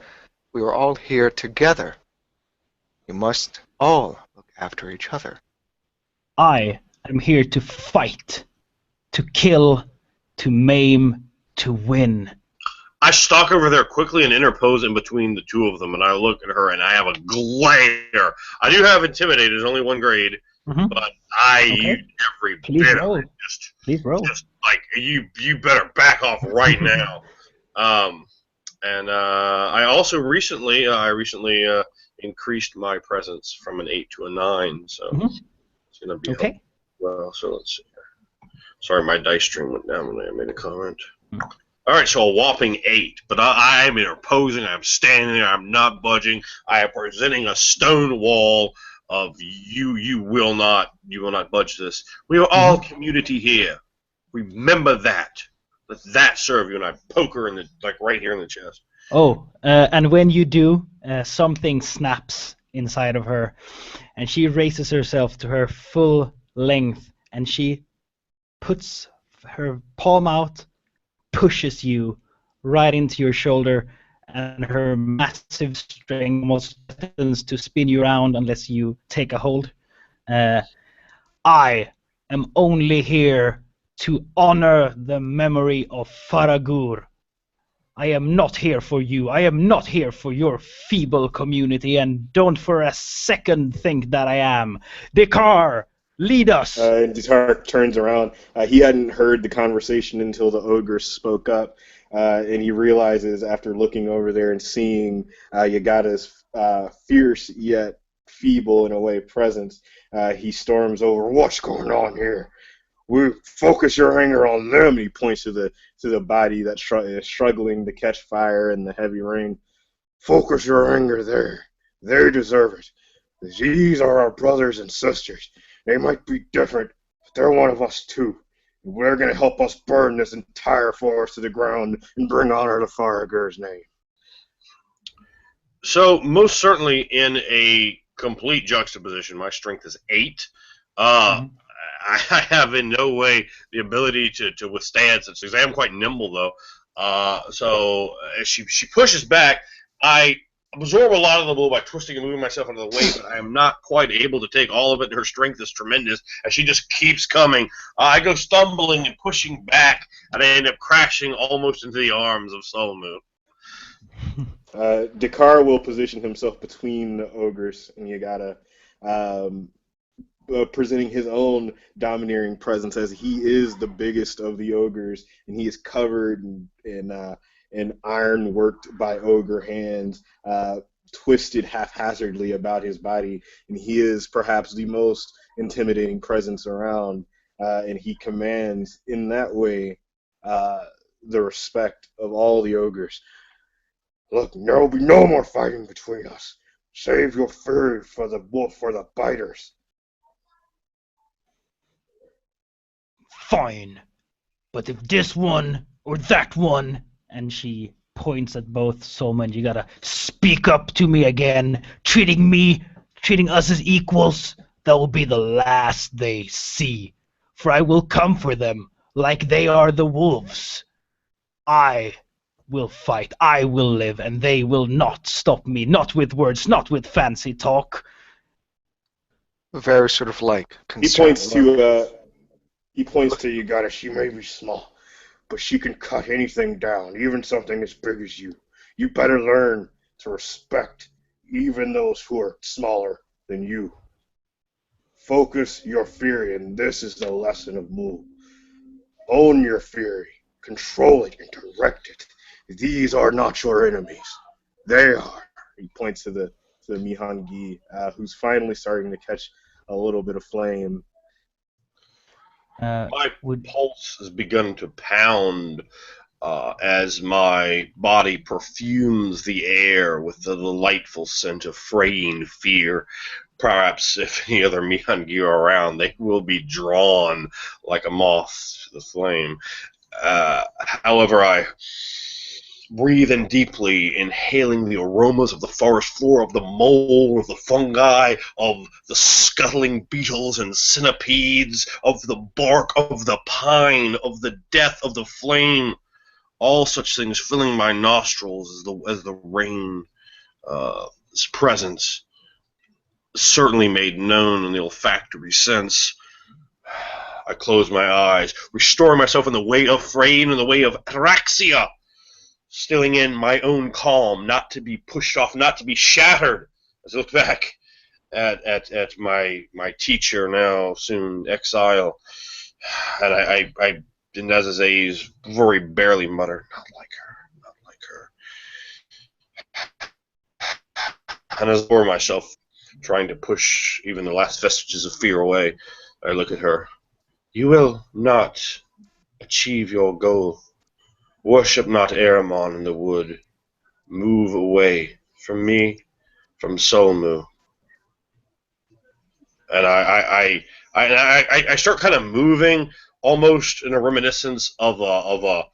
we are all here together. You must all look after each other. I am here to fight, to kill, to maim, to win. I stalk over there quickly and interpose in between the two of them, and I look at her and I have a glare. I do have Intimidate, it's only 1 grade, but I use every bit of it. Please roll. Just like, you better back off right now. And I also recently increased my presence from an 8 to a 9, so it's going to be okay. Well, so let's see here. Sorry, my dice stream went down when I made a comment. All right, so a whopping 8, but I am interposing. I'm standing there. I'm not budging. I am presenting a stone wall of you will not budge this. We are all community here. Remember that. Let that serve you. And I poke her in the right here in the chest. Oh, and when you do, something snaps inside of her, and she raises herself to her full length, and she puts her palm out, pushes you right into your shoulder, and her massive strength almost threatens to spin you around unless you take a hold. I am only here to honor the memory of Faragur. I am not here for you. I am not here for your feeble community, and don't for a second think that I am. Dekar, lead us. And Desart turns around. He hadn't heard the conversation until the ogre spoke up, and he realizes after looking over there and seeing Yagata's fierce yet feeble in a way presence, he storms over. What's going on here? We focus your anger on them. And he points to the body that is struggling to catch fire in the heavy rain. Focus your anger there. They deserve it. These are our brothers and sisters. They might be different, but they're one of us too. And we're going to help us burn this entire forest to the ground and bring honor to Faragur's name. So, most certainly in a complete juxtaposition, my strength is 8. I have in no way the ability to withstand such things. I am quite nimble, though. So, as she pushes back, I absorb a lot of the blow by twisting and moving myself out of the way, but I am not quite able to take all of it, and her strength is tremendous, as she just keeps coming. I go stumbling and pushing back, and I end up crashing almost into the arms of Solmu. Dekar will position himself between the ogres and Yagata, presenting his own domineering presence, as he is the biggest of the ogres, and he is covered in iron worked by ogre hands, twisted haphazardly about his body, and he is perhaps the most intimidating presence around, and he commands in that way the respect of all the ogres. Look, there will be no more fighting between us. Save your fury for the biters. Fine. But if this one or that one, and she points at both Soma and Yagata, speak up to me again, treating us as equals, that will be the last they see. For I will come for them like they are the wolves. I will fight, I will live, and they will not stop me, not with words, not with fancy talk. Very sort of like He concerned. points to Yagata. She may be small, but she can cut anything down, even something as big as you. You better learn to respect even those who are smaller than you. Focus your fury, and this is the lesson of Mu. Own your fury, control it, and direct it. These are not your enemies. They are. He points to the Mihangi, who's finally starting to catch a little bit of flame. My pulse has begun to pound as my body perfumes the air with the delightful scent of fraying fear. Perhaps if any other Mihangi are around, they will be drawn like a moth to the flame. However, I breathe in deeply, inhaling the aromas of the forest floor, of the mold, of the fungi, of the scuttling beetles and centipedes, of the bark of the pine, of the death of the flame. All such things filling my nostrils as the rain's presence certainly made known in the olfactory sense. I close my eyes, restoring myself in the way of frame, in the way of ataraxia, stilling in my own calm, not to be pushed off, not to be shattered. As I look back at my teacher, now soon exile, and I in Azazel's very barely mutter, not like her. And as I bore myself, trying to push even the last vestiges of fear away, I look at her. You will not achieve your goal. Worship not Ahriman in the wood. Move away from me, from Solmu. And I start kind of moving, almost in a reminiscence of a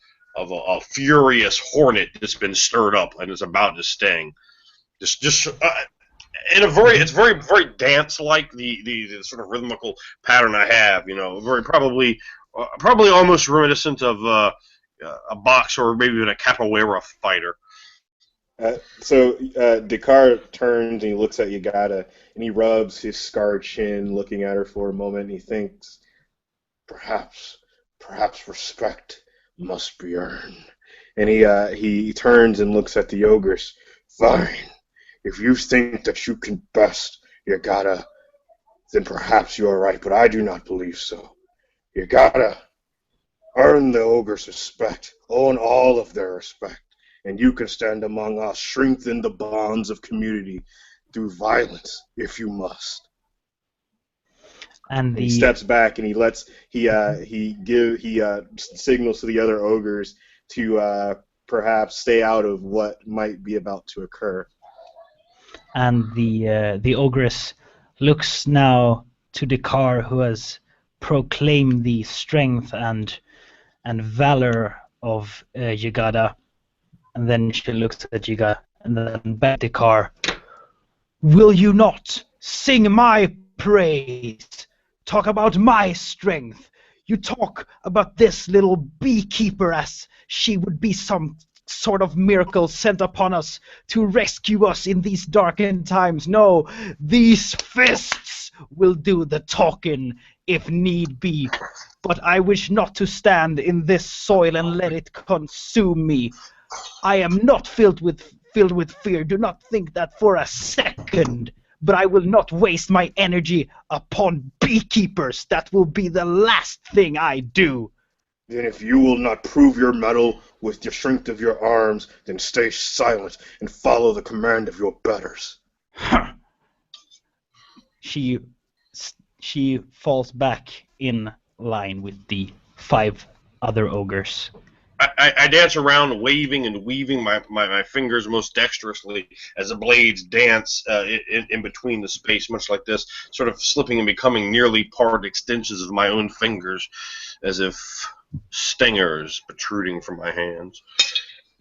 furious hornet that's been stirred up and is about to sting. Just in a it's very dance-like, the sort of rhythmical pattern I have. Very probably almost reminiscent of a boxer or maybe even a capoeira fighter. So Dekar turns and he looks at Yagata and he rubs his scarred chin, looking at her for a moment, and he thinks, perhaps respect must be earned. And he turns and looks at the ogres. Fine. If you think that you can best Yagata, then perhaps you are right, but I do not believe so. Yagata, earn the ogres' respect, own all of their respect, and you can stand among us, strengthen the bonds of community through violence, if you must. And He steps back and he signals to the other ogres to perhaps stay out of what might be about to occur. And the ogress looks now to Dekar, who has proclaimed the strength and valor of Yagata, and then she looks at Yagata and then back to Dekar. Will you not sing my praise? Talk about my strength. You talk about this little beekeeper as she would be some sort of miracle sent upon us to rescue us in these darkened times. No, these fists will do the talking if need be. But I wish not to stand in this soil and let it consume me. I am not filled with fear. Do not think that for a second. But I will not waste my energy upon beekeepers. That will be the last thing I do. Then if you will not prove your mettle with the strength of your arms, then stay silent and follow the command of your betters. She falls back in line with the 5 other ogres. I dance around, waving and weaving my fingers most dexterously as the blades dance in between the space, much like this, sort of slipping and becoming nearly part extensions of my own fingers, as if stingers protruding from my hands.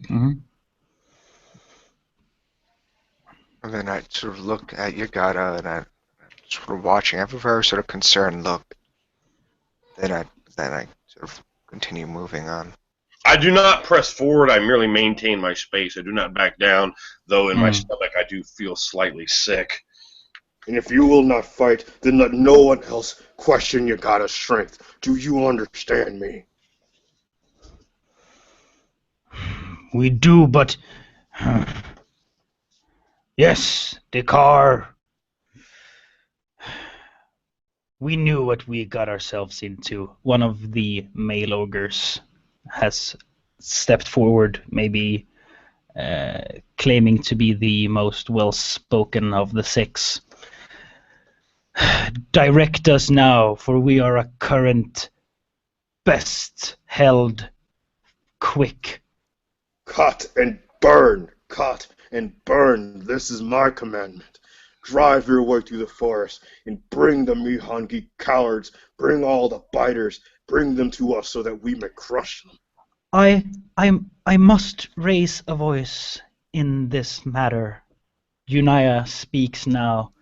Mm-hmm. And then I sort of look at Yagata, and I'm sort of watching. I have a very sort of concerned look. Then I sort of continue moving on. I do not press forward, I merely maintain my space. I do not back down, though in my stomach I do feel slightly sick. And if you will not fight, then let no one else question Yagata's strength. Do you understand me? We do, but... Yes, Dekar. We knew what we got ourselves into. One of the male ogres has stepped forward, maybe claiming to be the most well-spoken of the 6. Direct us now, for we are a current best held quick. Cut and burn! Cut and burn! This is my commandment. Drive your way through the forest and bring the Mihangi cowards, bring all the biters, bring them to us so that we may crush them. I must raise a voice in this matter. Unaya speaks now.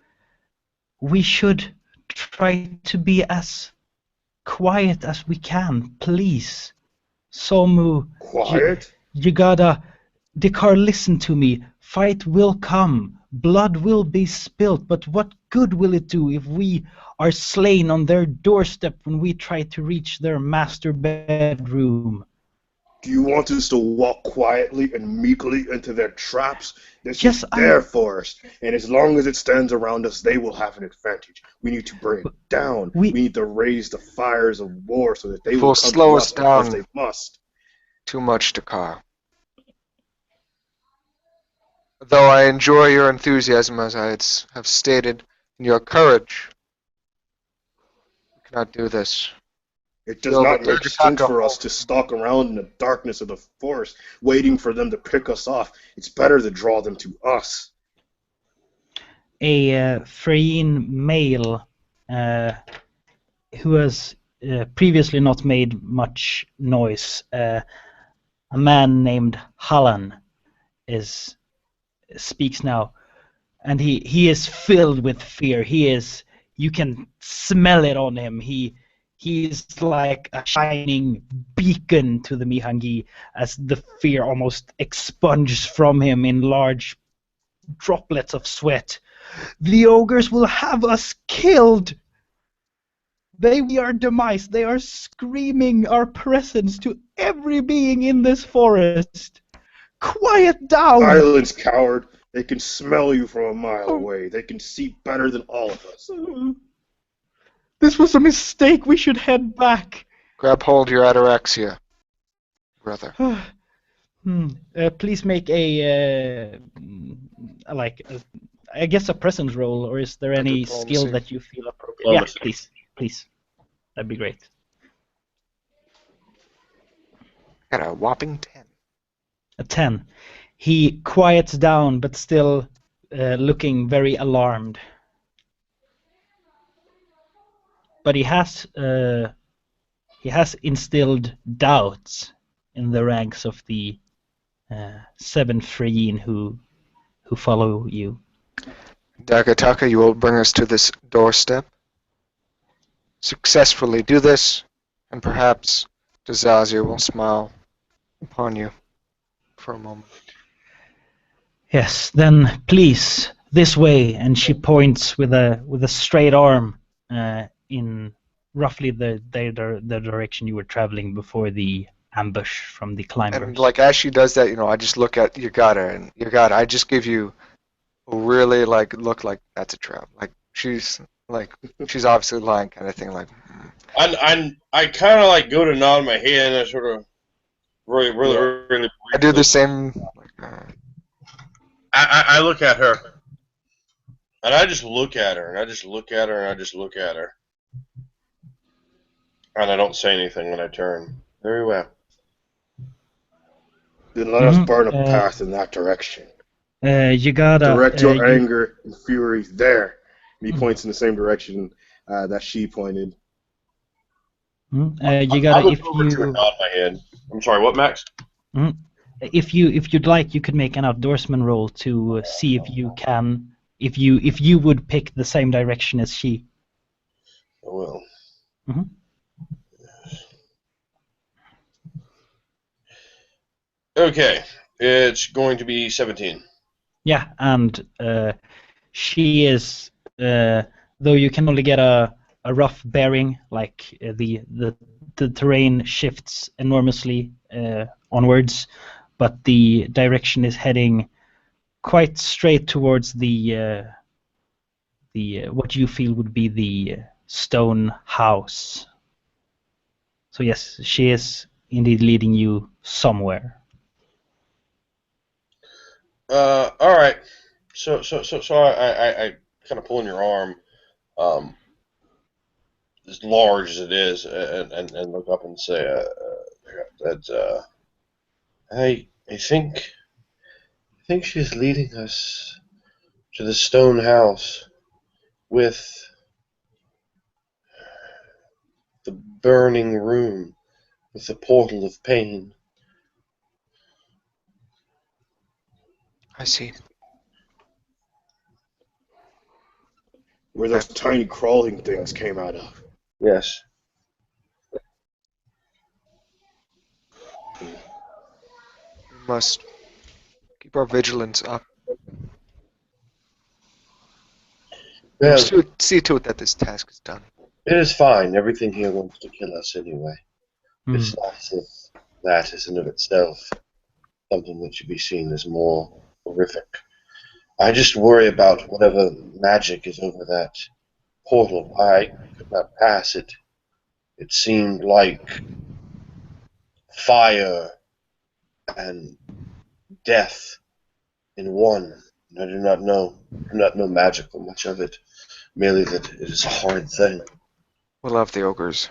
We should try to be as quiet as we can, please. Somu. Quiet? Yagata, Dekar, listen to me. Fight will come. Blood will be spilt, but what good will it do if we are slain on their doorstep when we try to reach their master bedroom? Do you want us to walk quietly and meekly into their traps? This is their forest, and as long as it stands around us, they will have an advantage. We need to bring it down. We need to raise the fires of war so that they will come slow to us us down. because they must. Too much, Dekar. Though I enjoy your enthusiasm, as I have stated, and your courage, we cannot do this. It does not make sense for us to stalk around in the darkness of the forest, waiting for them to pick us off. It's better to draw them to us. A Freyine male who has previously not made much noise, a man named Hallan, speaks now, and he is filled with fear. You can smell it on him. He's like a shining beacon to the Mihangi as the fear almost expunges from him in large droplets of sweat. The ogres will have us killed. They be our demise. They are screaming our presence to every being in this forest. Quiet down! Silence, coward. They can smell you from a mile away. They can see better than all of us. This was a mistake. We should head back. Grab hold of your ataraxia, brother. Please make a I guess a presence roll, or is there any Diplomacy. skill that you feel appropriate? Diplomacy. Yeah, please. That'd be great. Got a whopping 10. A 10. He quiets down, but still looking very alarmed. But he has instilled doubts in the ranks of the 7 Freyin who follow you. Dagataka, you will bring us to this doorstep. Successfully do this, and perhaps Dazazir will smile upon you for a moment. Yes, then please, this way, and she points with a straight arm in roughly the direction you were traveling before the ambush from the climbers. And like as she does that, I just look at Yagata, and Yagata, I just give you a really look like that's a trap. Like she's obviously lying, kind of thing. Like I kind of go to nod my head, and I sort of really. I do the same. I look at her, and I just look at her, and I just look at her, and I just look at her, and I don't say anything when I turn. Very well. Then let us burn a path in that direction. You gotta direct your anger and fury there. And he points in the same direction that she pointed. You I gotta look if over to her, you nod my head. I'm sorry. What, Max? if you'd like, you could make an outdoorsman roll to see if you can if you would pick the same direction as she. I will. Mm-hmm. Okay, it's going to be 17. Yeah, and she is, though you can only get a rough bearing, like the terrain shifts enormously onwards, but the direction is heading quite straight towards the what you feel would be the stone house. So yes, she is indeed leading you somewhere. All right. So I kind of pull in your arm, as large as it is, and look up and say, I think she's leading us to the stone house with the burning room with the portal of pain. I see. Where those tiny crawling things came out of. Yes. We must keep our vigilance up. Well, See to it that this task is done. it is fine. Everything here wants to kill us anyway. It's not as if that is in of itself something that should be seen as more horrific. I just worry about whatever magic is over that portal. I could not pass it. It seemed like fire and death in one. I do not know magic or much of it. Merely that it is a horrid thing. We'll have the ogres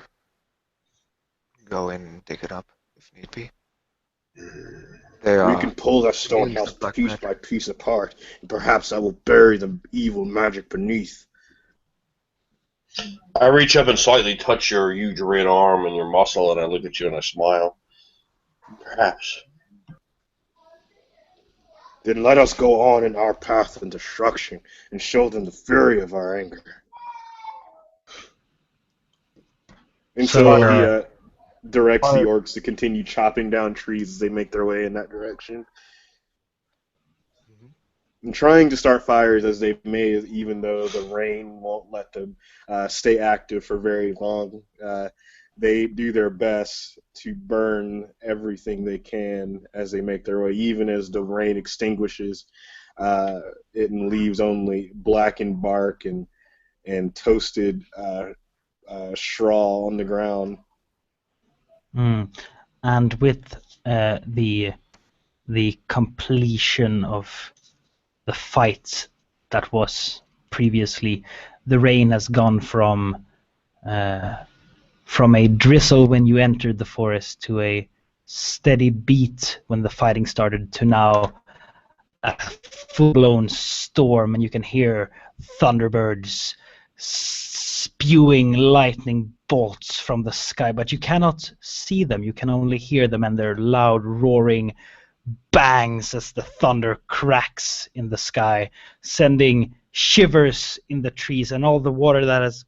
go in and dig it up if need be. They We can pull that stone house piece by piece apart, and perhaps I will bury the evil magic beneath. I reach up and slightly touch your huge red arm and your muscle, and I look at you and I smile. Perhaps. Then let us go on in our path of destruction and show them the fury of our anger. And so he directs the orcs to continue chopping down trees as they make their way in that direction. and trying to start fires as they may, even though the rain won't let them stay active for very long. They do their best to burn everything they can as they make their way, even as the rain extinguishes it and leaves only blackened bark and toasted straw on the ground. And with the completion of the fight that was previously, the rain has gone from a drizzle when you entered the forest to a steady beat when the fighting started to now a full-blown storm, and you can hear thunderbirds spewing lightning bolts from the sky, but you cannot see them. You can only hear them and their loud roaring bangs as the thunder cracks in the sky, sending shivers in the trees, and all the water that has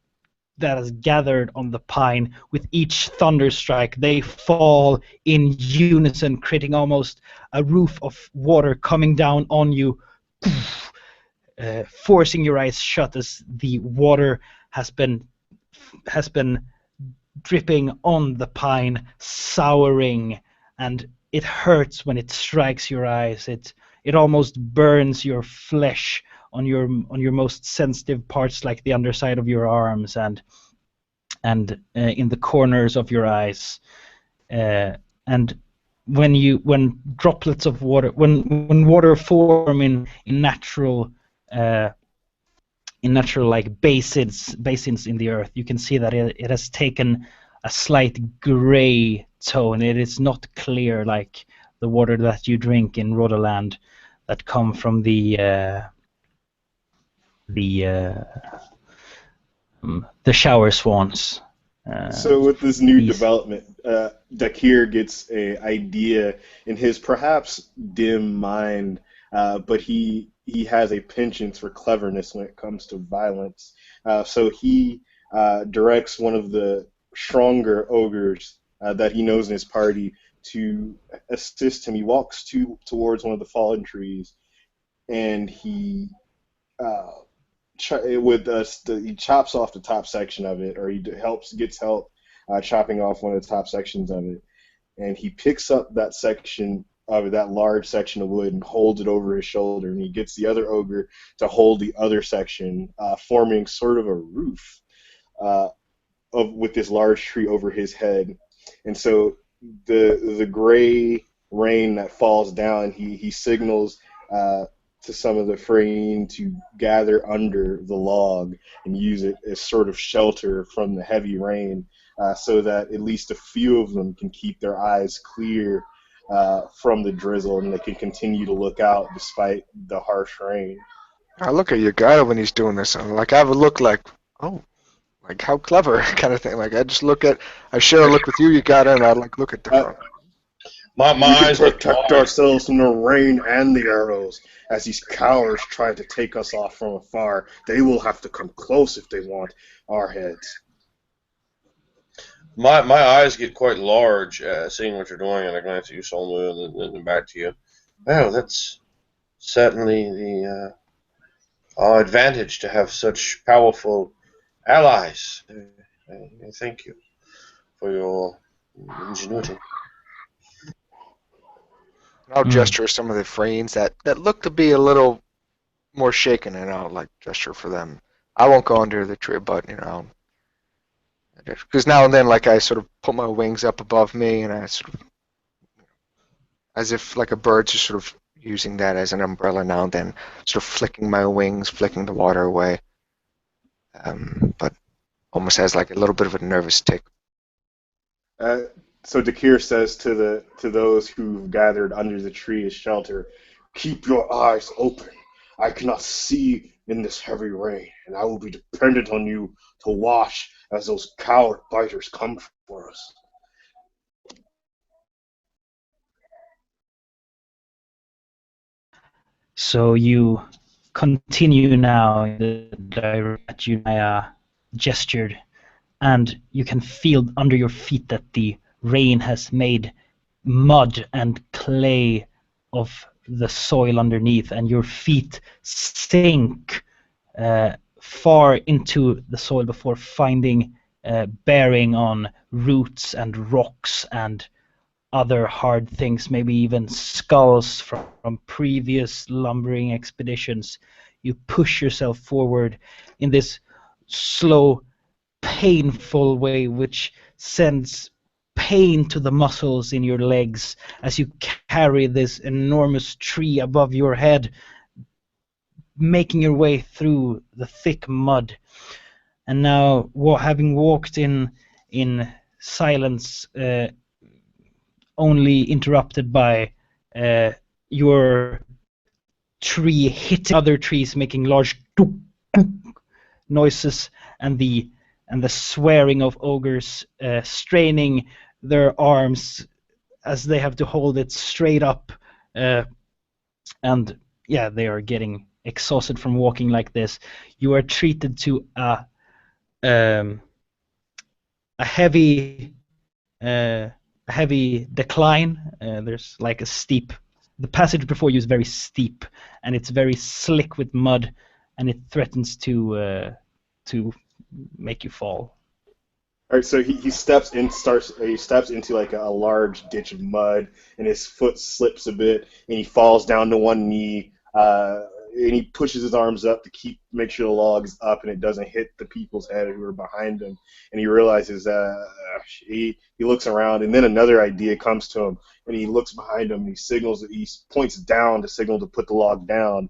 gathered on the pine with each thunder strike, they fall in unison, creating almost a roof of water coming down on you, forcing your eyes shut as the water has been dripping on the pine, souring, and it hurts when it strikes your eyes. It almost burns your flesh on your most sensitive parts, like the underside of your arms and in the corners of your eyes. And when droplets of water, when water form in natural like basins in the earth, you can see that it has taken a slight gray tone. It is not clear like the water that you drink in Rhodoland that come from the shower swans. So with this new development, Dakir gets an idea in his perhaps dim mind, but he has a penchant for cleverness when it comes to violence. So he directs one of the stronger ogres that he knows in his party to assist him. He walks towards one of the fallen trees, and he he chops off the top section of it, or he gets help chopping off one of the top sections of it, and he picks up that section of that large section of wood and holds it over his shoulder, and he gets the other ogre to hold the other section, forming sort of a roof with this large tree over his head. And so the gray rain that falls down, he signals to some of the Freyne to gather under the log and use it as sort of shelter from the heavy rain, so that at least a few of them can keep their eyes clear from the drizzle, and they can continue to look out despite the harsh rain. I look at your guy when he's doing this, and like I have a look like, oh, like how clever kind of thing. Like I share a look with you, Yugata, and I like look at the. My eyes protect ourselves from the rain and the arrows. As these cowards try to take us off from afar, they will have to come close if they want our heads. My eyes get quite large seeing what you're doing, and I glance at you, Solmu, and then back to you. Well, that's certainly our advantage to have such powerful allies. I thank you for your ingenuity. I'll gesture some of the Freynes that look to be a little more shaken, and I'll like gesture for them. I won't go under the tree, but because now and then, like I sort of put my wings up above me, and I sort of, as if like a bird, just sort of using that as an umbrella now and then, sort of flicking my wings, flicking the water away, but almost has like a little bit of a nervous tick. So Dakir says to those who've gathered under the tree as shelter, "Keep your eyes open. I cannot see in this heavy rain, and I will be dependent on you to watch as those coward biters come for us." So you continue now in the direction that you gestured, and you can feel under your feet that the rain has made mud and clay of the soil underneath, and your feet sink far into the soil before finding bearing on roots and rocks and other hard things, maybe even skulls from previous lumbering expeditions. You push yourself forward in this slow, painful way, which sends pain to the muscles in your legs as you carry this enormous tree above your head, making your way through the thick mud. And now, having walked in silence, only interrupted by your tree hitting other trees, making large noises, and the swearing of ogres straining their arms as they have to hold it straight up, and yeah, they are getting exhausted from walking like this. You are treated to a heavy decline. There's like a steep. The passage before you is very steep, and it's very slick with mud, and it threatens to make you fall. All right, so he steps into like a large ditch of mud, and his foot slips a bit, and he falls down to one knee, and he pushes his arms up to make sure the log's up and it doesn't hit the people's head who are behind him. And he realizes he looks around, and then another idea comes to him, and he looks behind him, and he points down to signal to put the log down.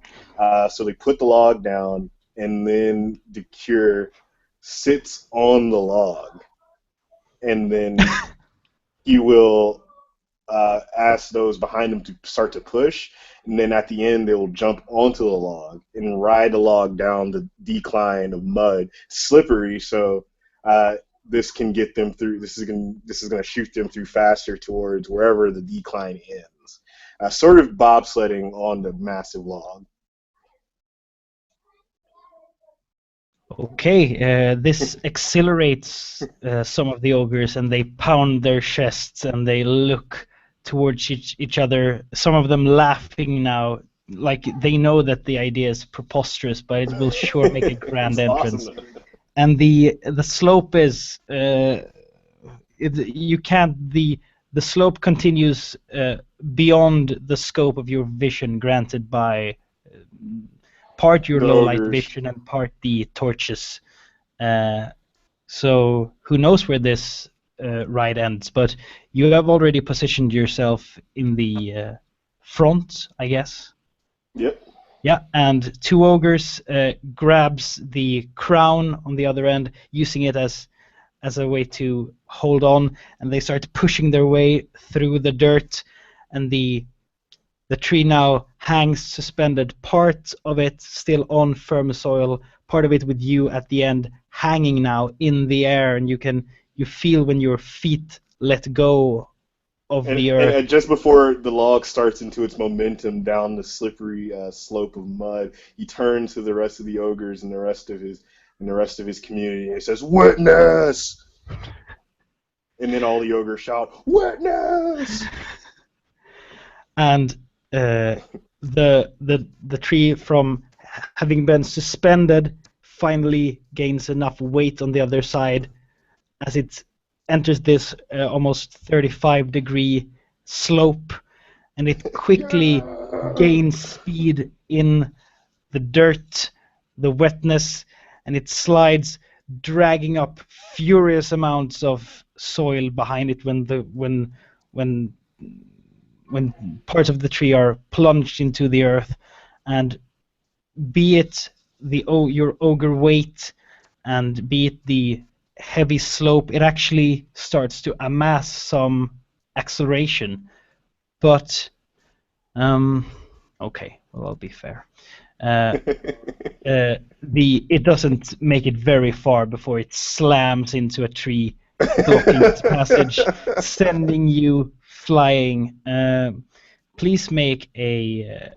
So they put the log down, and then the cure sits on the log, and then he will ask those behind him to start to push, and then at the end they will jump onto the log and ride the log down the decline of mud, slippery. So this can get them through. This is going to shoot them through faster towards wherever the decline ends. Sort of bobsledding on the massive log. Okay, this accelerates some of the ogres, and they pound their chests and they look towards each other, some of them laughing now, like they know that the idea is preposterous, but it will sure make a grand entrance. Awesome. And the slope is the slope continues beyond the scope of your vision, granted by part your low light vision and part the torches. So who knows where this ride ends, but you have already positioned yourself in the front, I guess. Yep. Yeah, and two ogres grabs the crown on the other end, using it as a way to hold on, and they start pushing their way through the dirt, and the tree now hangs suspended, part of it still on firm soil, part of it with you at the end hanging now in the air, and you feel when your feet let go of the earth. And just before the log starts into its momentum down the slippery slope of mud, he turns to the rest of the ogres and the rest of his community, and he says, "Witness!" And then all the ogres shout, "Witness!" And the tree, from having been suspended, finally gains enough weight on the other side as it enters this almost 35-degree slope, and it quickly gains speed in the dirt, the wetness, and it slides, dragging up furious amounts of soil behind it when parts of the tree are plunged into the earth. And be it your ogre weight and be it the heavy slope, it actually starts to amass some acceleration. But okay, well, I'll be fair. It doesn't make it very far before it slams into a tree, blocking its passage, sending you flying. Please make a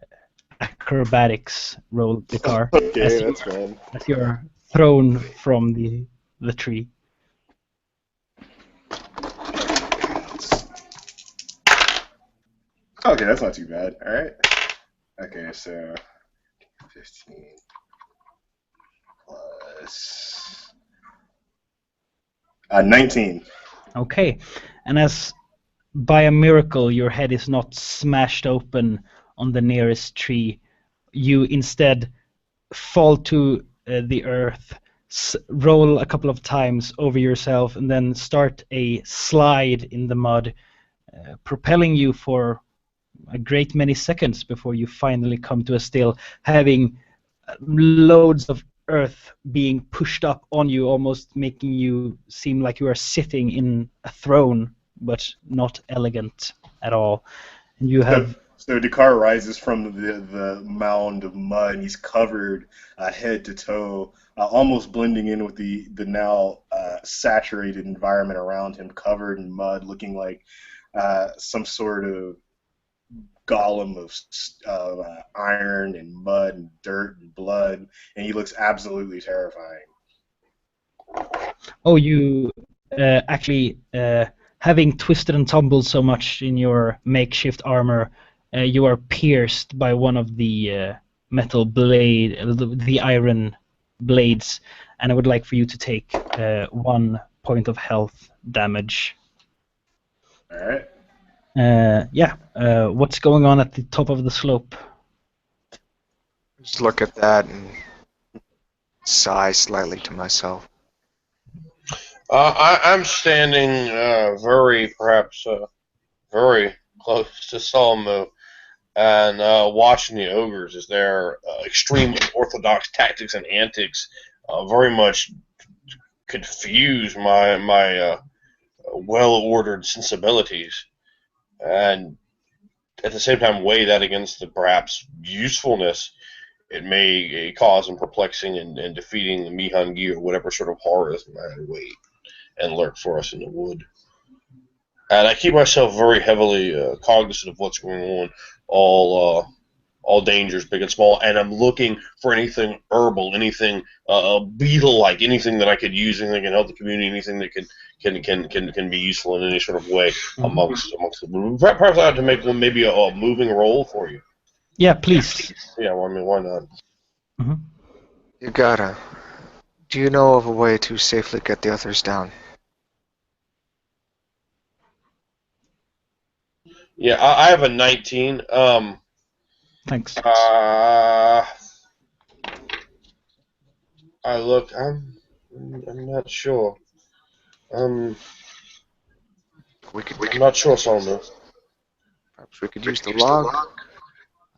acrobatics roll, Dakar. Okay, that's fine. As you're thrown from the tree. Okay, that's not too bad. All right. Okay, so 15 plus 19. Okay, and as by a miracle your head is not smashed open on the nearest tree, you instead fall to the earth, roll a couple of times over yourself, and then start a slide in the mud, propelling you for a great many seconds before you finally come to a still, having loads of earth being pushed up on you, almost making you seem like you are sitting in a throne, but not elegant at all. And you have So Dakar rises from the mound of mud, and he's covered head to toe, almost blending in with the now saturated environment around him, covered in mud, looking like some sort of golem of iron and mud and dirt and blood, and he looks absolutely terrifying. Oh, you actually, having twisted and tumbled so much in your makeshift armor, you are pierced by one of the metal blade, the iron blades, and I would like for you to take 1 point of health damage. All right. What's going on at the top of the slope? Just look at that and sigh slightly to myself. I'm standing perhaps very close to Solomon and watching the ogres as their extreme unorthodox tactics and antics very much confuse my well-ordered sensibilities, and at the same time weigh that against the perhaps usefulness it may cause in perplexing and defeating the Mihangi or whatever sort of horrors might wait and lurk for us in the wood. And I keep myself very heavily cognizant of what's going on, all dangers, big and small, and I'm looking for anything herbal, anything beetle-like, anything that I could use, anything that can help the community, anything that can be useful in any sort of way amongst the. Perhaps I have to make maybe a moving roll for you. Yeah, please. Yeah, well, I mean, why not? Mm-hmm. Do you know of a way to safely get the others down? Yeah, I have a 19. Thanks. I look. I'm not sure. I'm not sure, Solomon. Perhaps we could use the log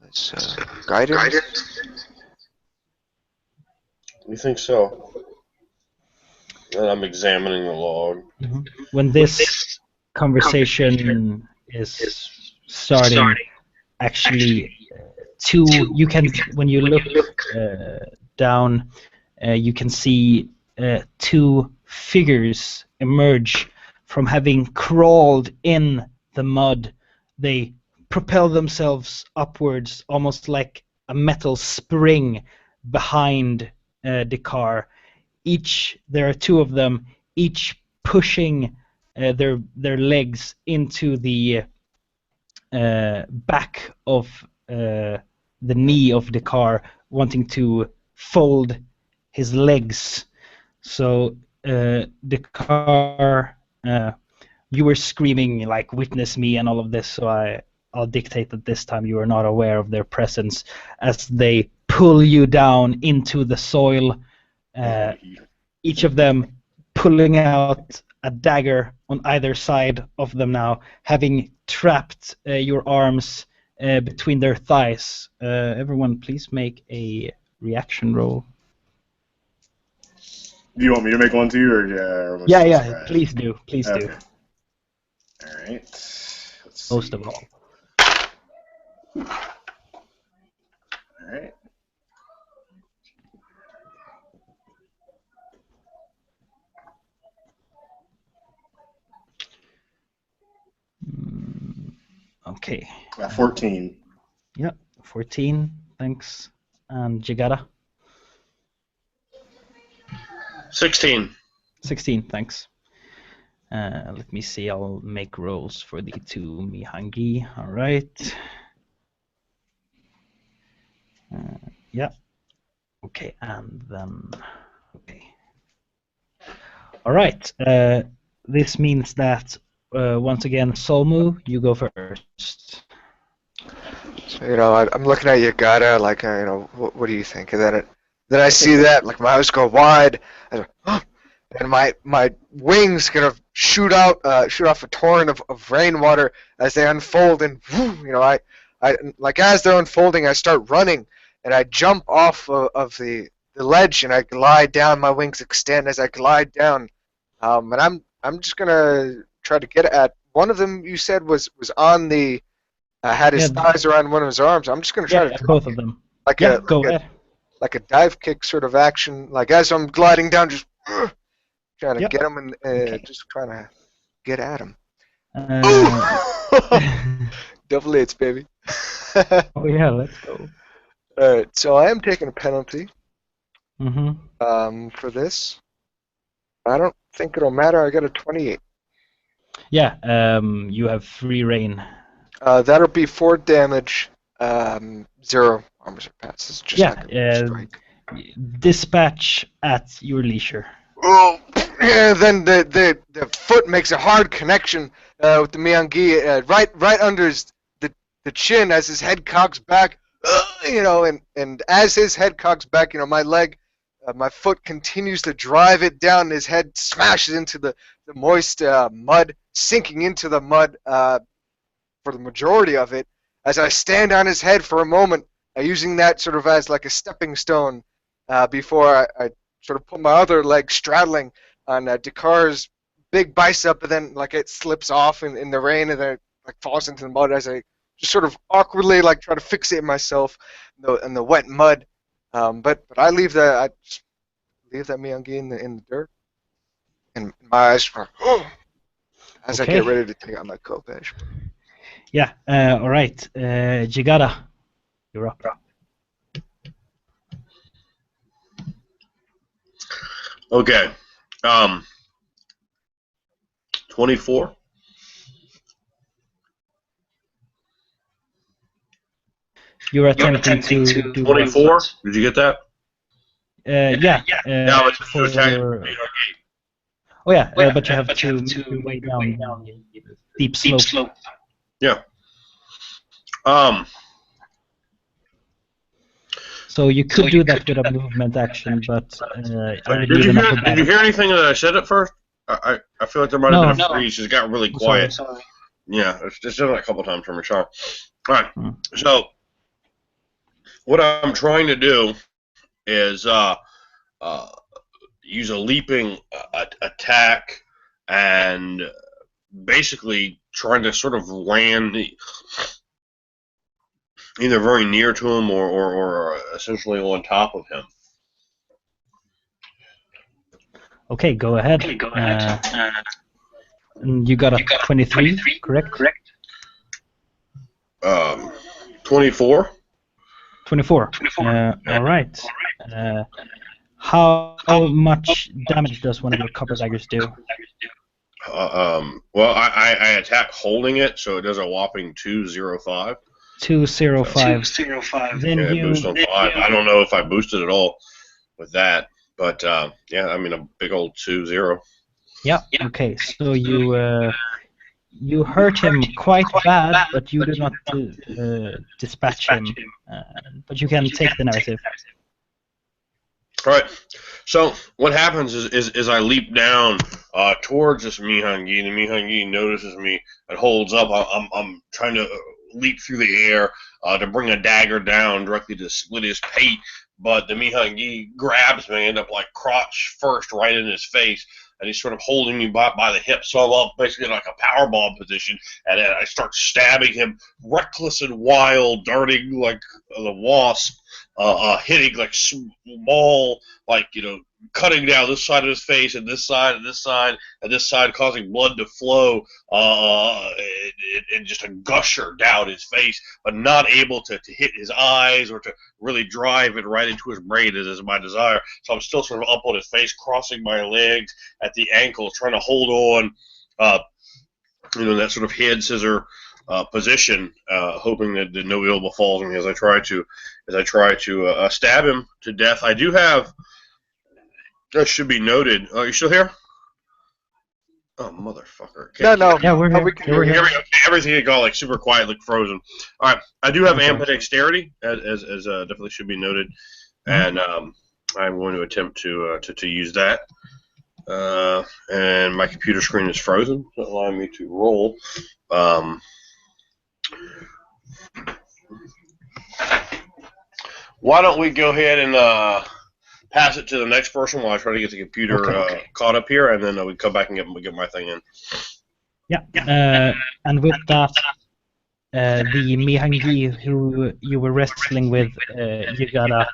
as guidance. You think so? And I'm examining the log. When this conversation is starting, actually, you can, when you look down, you can see 2 figures emerge from having crawled in the mud. They propel themselves upwards, almost like a metal spring behind the car. There are 2 of them, each pushing their legs into the back of the knee of the car, wanting to fold his legs. So the car, you were screaming like "witness me" and all of this, so I'll dictate that this time you are not aware of their presence as they pull you down into the soil, each of them pulling out a dagger on either side of them now, having trapped your arms between their thighs. Everyone, please make a reaction roll. Do you want me to make one too, or Yeah, please do. Please do. All right. Let's Most see. of all. All right. Okay. 14. Yeah, 14. Thanks. And Jagara? 16. 16. Thanks. Let me see. I'll make rolls for the 2 Mihangi. All right. Okay, and then All right. This means that once again, Solmu, you go first. So, I'm looking at Yagata, like, what do you think? And then I see that, like, my eyes go wide, and, and my wings kind of shoot off a torrent of rainwater as they unfold, and I like as they're unfolding, I start running, and I jump off of the ledge, and I glide down. My wings extend as I glide down, and I'm just gonna try to get at one of them. You said was on the. Had his thighs around one of his arms. I'm just going to try to both of them. Like go ahead. Like a dive kick sort of action. Like as I'm gliding down, just trying to get him and just trying to get at him. Double hits, baby. Oh yeah, let's go. All right, so I am taking a penalty. Mm-hmm. For this. I don't think it'll matter. I got a 28. Yeah. You have free reign. That'll be 4 damage, 0 armor passes. Just like a strike. Dispatch at your leisure. Oh, yeah, then the foot makes a hard connection with the Miyangi, right under the chin as his head cocks back. And as his head cocks back, my leg, my foot continues to drive it down. And his head smashes into the moist mud, sinking into the mud. For the majority of it, as I stand on his head for a moment, using that sort of as like a stepping stone before I sort of put my other leg straddling on Dakar's big bicep, and then like it slips off in the rain, and then it like falls into the mud as I just sort of awkwardly like try to fixate myself in the wet mud. But I leave that Miyangi in the dirt, and my eyes are as I get ready to take out my Khopesh. Yeah, all right. Jigara, you're up. Okay. 24. You're attempting to do 24? Did you get that? Yeah. No, it's for attack. Oh yeah, but you have to move your way down deep slope. Yeah. So you could do that with a movement action, but did you hear anything that I said at first? I feel like there might have been a freeze. It got really quiet. Sorry. Yeah, it's just done it a couple times for me. Sorry. All right. So what I'm trying to do is use a leaping attack and basically trying to sort of land either very near to him or essentially on top of him. Okay, go ahead. You got a 23, correct? 24. 24. All right. How much damage does one of your copper daggers do? Well, I attack holding it, so it does a whopping 205. 205. Then yeah, boost on 5. I don't know if I boosted at all with that, but yeah, I mean a big old 2-0. Yeah. Okay. So you hurt him quite bad, but you do not dispatch him. But you can take the narrative. All right. So what happens is I leap down towards this Mihangi, and the Mihangi notices me and holds up. I'm trying to leap through the air to bring a dagger down directly to split his pate, but the Mihangi grabs me, end up like crotch first right in his face, and he's sort of holding me by the hip, so I'm up basically like a powerbomb position, and then I start stabbing him, reckless and wild, darting like the wasp, hitting like small, like, cutting down this side of his face and this side and this side and this side, causing blood to flow and just a gusher down his face, but not able to hit his eyes or to really drive it right into his brain, as is my desire. So I'm still sort of up on his face, crossing my legs at the ankles, trying to hold on, that sort of head scissor position, hoping that no ill befalls me as I try to stab him to death. I do have. That should be noted. Oh, you still here? Oh, motherfucker. No. Yeah, we're here. we can Yeah, we're hear here. you. Okay, everything got like super quiet, like frozen. All right, I do have ambidexterity, as definitely should be noted, and I'm going to attempt to use that. And my computer screen is frozen, not allowing me to roll. Why don't we go ahead and pass it to the next person while I try to get the computer caught up here, and then we come back and get my thing in. Yeah. And with that, the Mihangi who you were wrestling with, Yugata,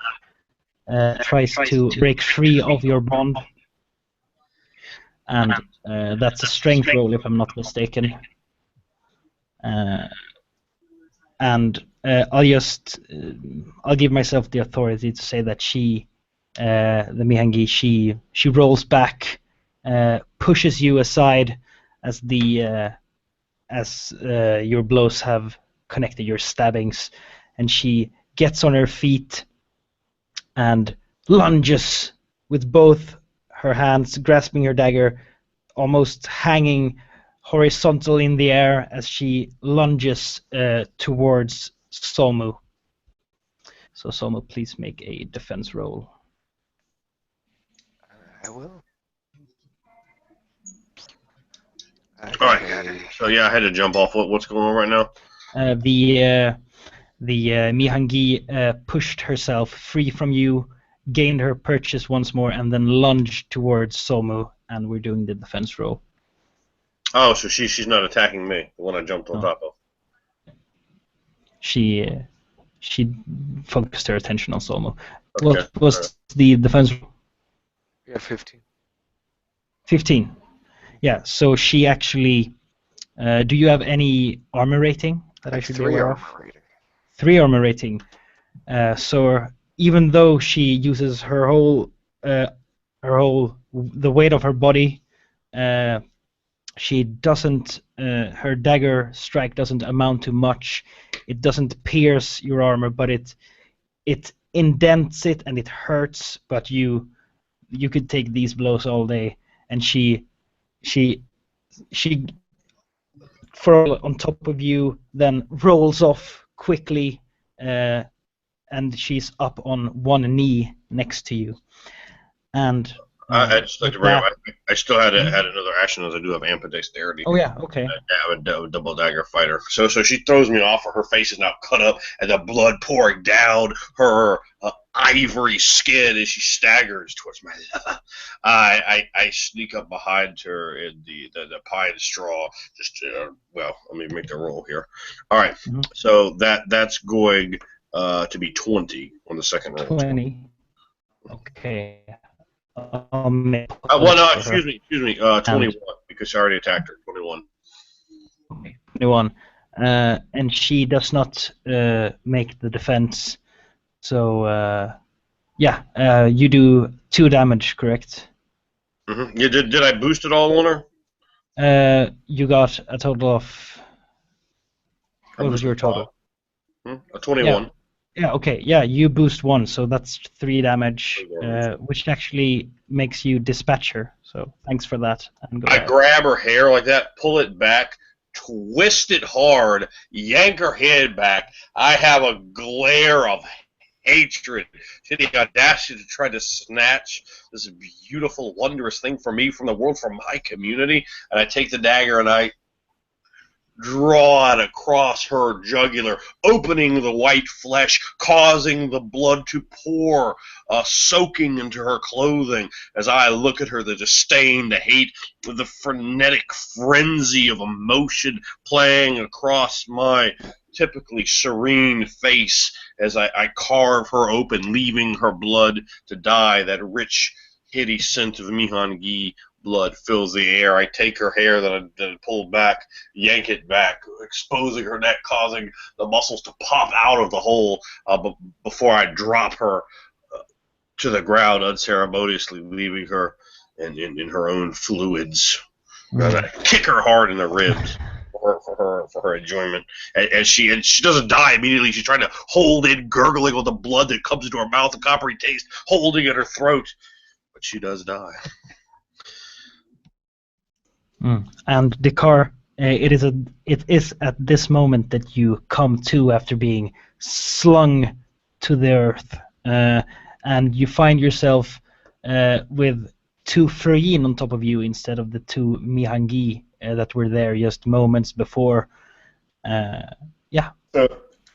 tries to break free of your bond. And that's a strength roll, if I'm not mistaken. And I'll give myself the authority to say that she, the Mihangi, she rolls back, pushes you aside as your blows have connected your stabbings, and she gets on her feet and lunges with both her hands, grasping her dagger, almost hanging horizontal in the air as she lunges towards Somu. So Somu, please make a defense roll. I will. Alright, so yeah, I had to jump off. What's going on right now? The Mihangi pushed herself free from you, gained her purchase once more, and then lunged towards Somu, and we're doing the defense roll. Oh, so she's not attacking me, the one I jumped on top of. She focused her attention on Somu. Okay. What was the defense roll? Yeah, 15. 15. Yeah, so she actually... do you have any armor rating that I should be 3 aware of? armor rating. 3 armor rating. So even though she uses her whole the weight of her body, she doesn't. Her dagger strike doesn't amount to much. It doesn't pierce your armor, but it indents it and it hurts. But you could take these blows all day, and she falls on top of you, then rolls off quickly, and she's up on one knee next to you. And I just like to bring up, I still had another action as I do have ambidexterity. oh yeah, okay. I'm a double dagger fighter. So she throws me off. Her face is now cut up, and the blood pouring down her ivory skin as she staggers towards my left. I sneak up behind her in the pine straw. Just well, let me make the roll here. All right, so that's going to be 20 on the second roll. 20. Okay. Well, no, excuse me. 21 because I already attacked her. 21. Okay, 21. And she does not make the defense. So, you do 2 damage, correct? Mm-hmm. Yeah, did I boost it all on her? You got a total of... What was your total? A 21. Yeah, okay. Yeah, you boost 1, so that's 3 damage, which actually makes you dispatch her. So thanks for that. And I grab her hair like that, pull it back, twist it hard, yank her head back. I have a glare of hatred. She had the audacity to try to snatch this beautiful, wondrous thing from me, from the world, from my community. And I take the dagger and I draw it across her jugular, opening the white flesh, causing the blood to pour, soaking into her clothing. As I look at her, the disdain, the hate, the frenetic frenzy of emotion playing across my typically serene face as I carve her open, leaving her blood to die. That rich, heady scent of Mihangi blood fills the air. I take her hair that I pulled back, yank it back, exposing her neck, causing the muscles to pop out of the hole before I drop her to the ground unceremoniously, leaving her in her own fluids. And I kick her hard in the ribs her enjoyment. And she doesn't die immediately. She's trying to hold in, gurgling with the blood that comes into her mouth, a coppery taste, holding in her throat. But she does die. And the car, it is at this moment that you come to after being slung to the earth, and you find yourself with two Freyin on top of you instead of the two Mihangi that were there just moments before. Yeah.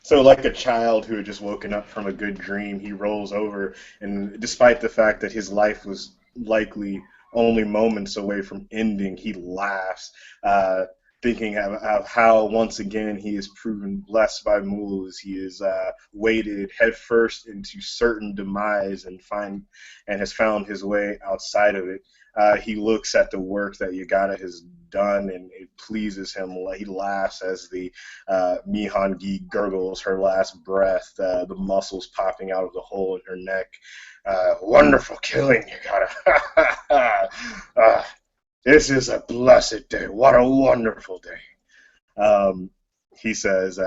So like a child who had just woken up from a good dream, he rolls over, and despite the fact that his life was likely only moments away from ending, he laughs, thinking of how once again he is proven blessed by Muz. He is waded headfirst into certain demise and has found his way outside of it. He looks at the work that Yagata has done, and it pleases him. He laughs as the Mihangi gurgles her last breath, the muscles popping out of the hole in her neck. Wonderful killing, Yagata. This is a blessed day. What a wonderful day. He says,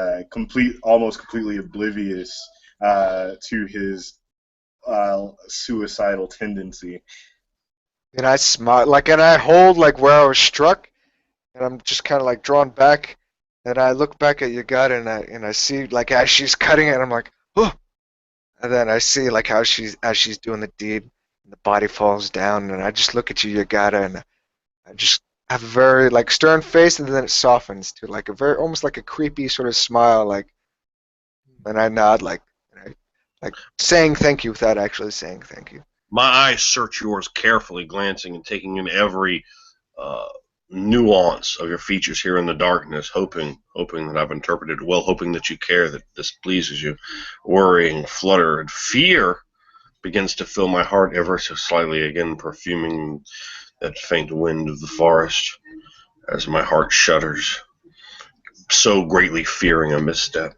almost completely oblivious to his suicidal tendency. And I smile, and I hold where I was struck, and I'm just kind of drawn back, and I look back at Yagata, and I see as she's cutting it, and I'm like, oh, and then I see how she's doing the deed, and the body falls down, and I just look at you, Yagata, and I just have a very stern face, and then it softens to a very almost a creepy sort of smile, and I nod saying thank you without actually saying thank you. My eyes search yours carefully, glancing and taking in every nuance of your features here in the darkness, hoping that I've interpreted it well, hoping that you care, that this pleases you. Worrying, flutter, and fear begins to fill my heart ever so slightly, again perfuming that faint wind of the forest as my heart shudders, so greatly fearing a misstep.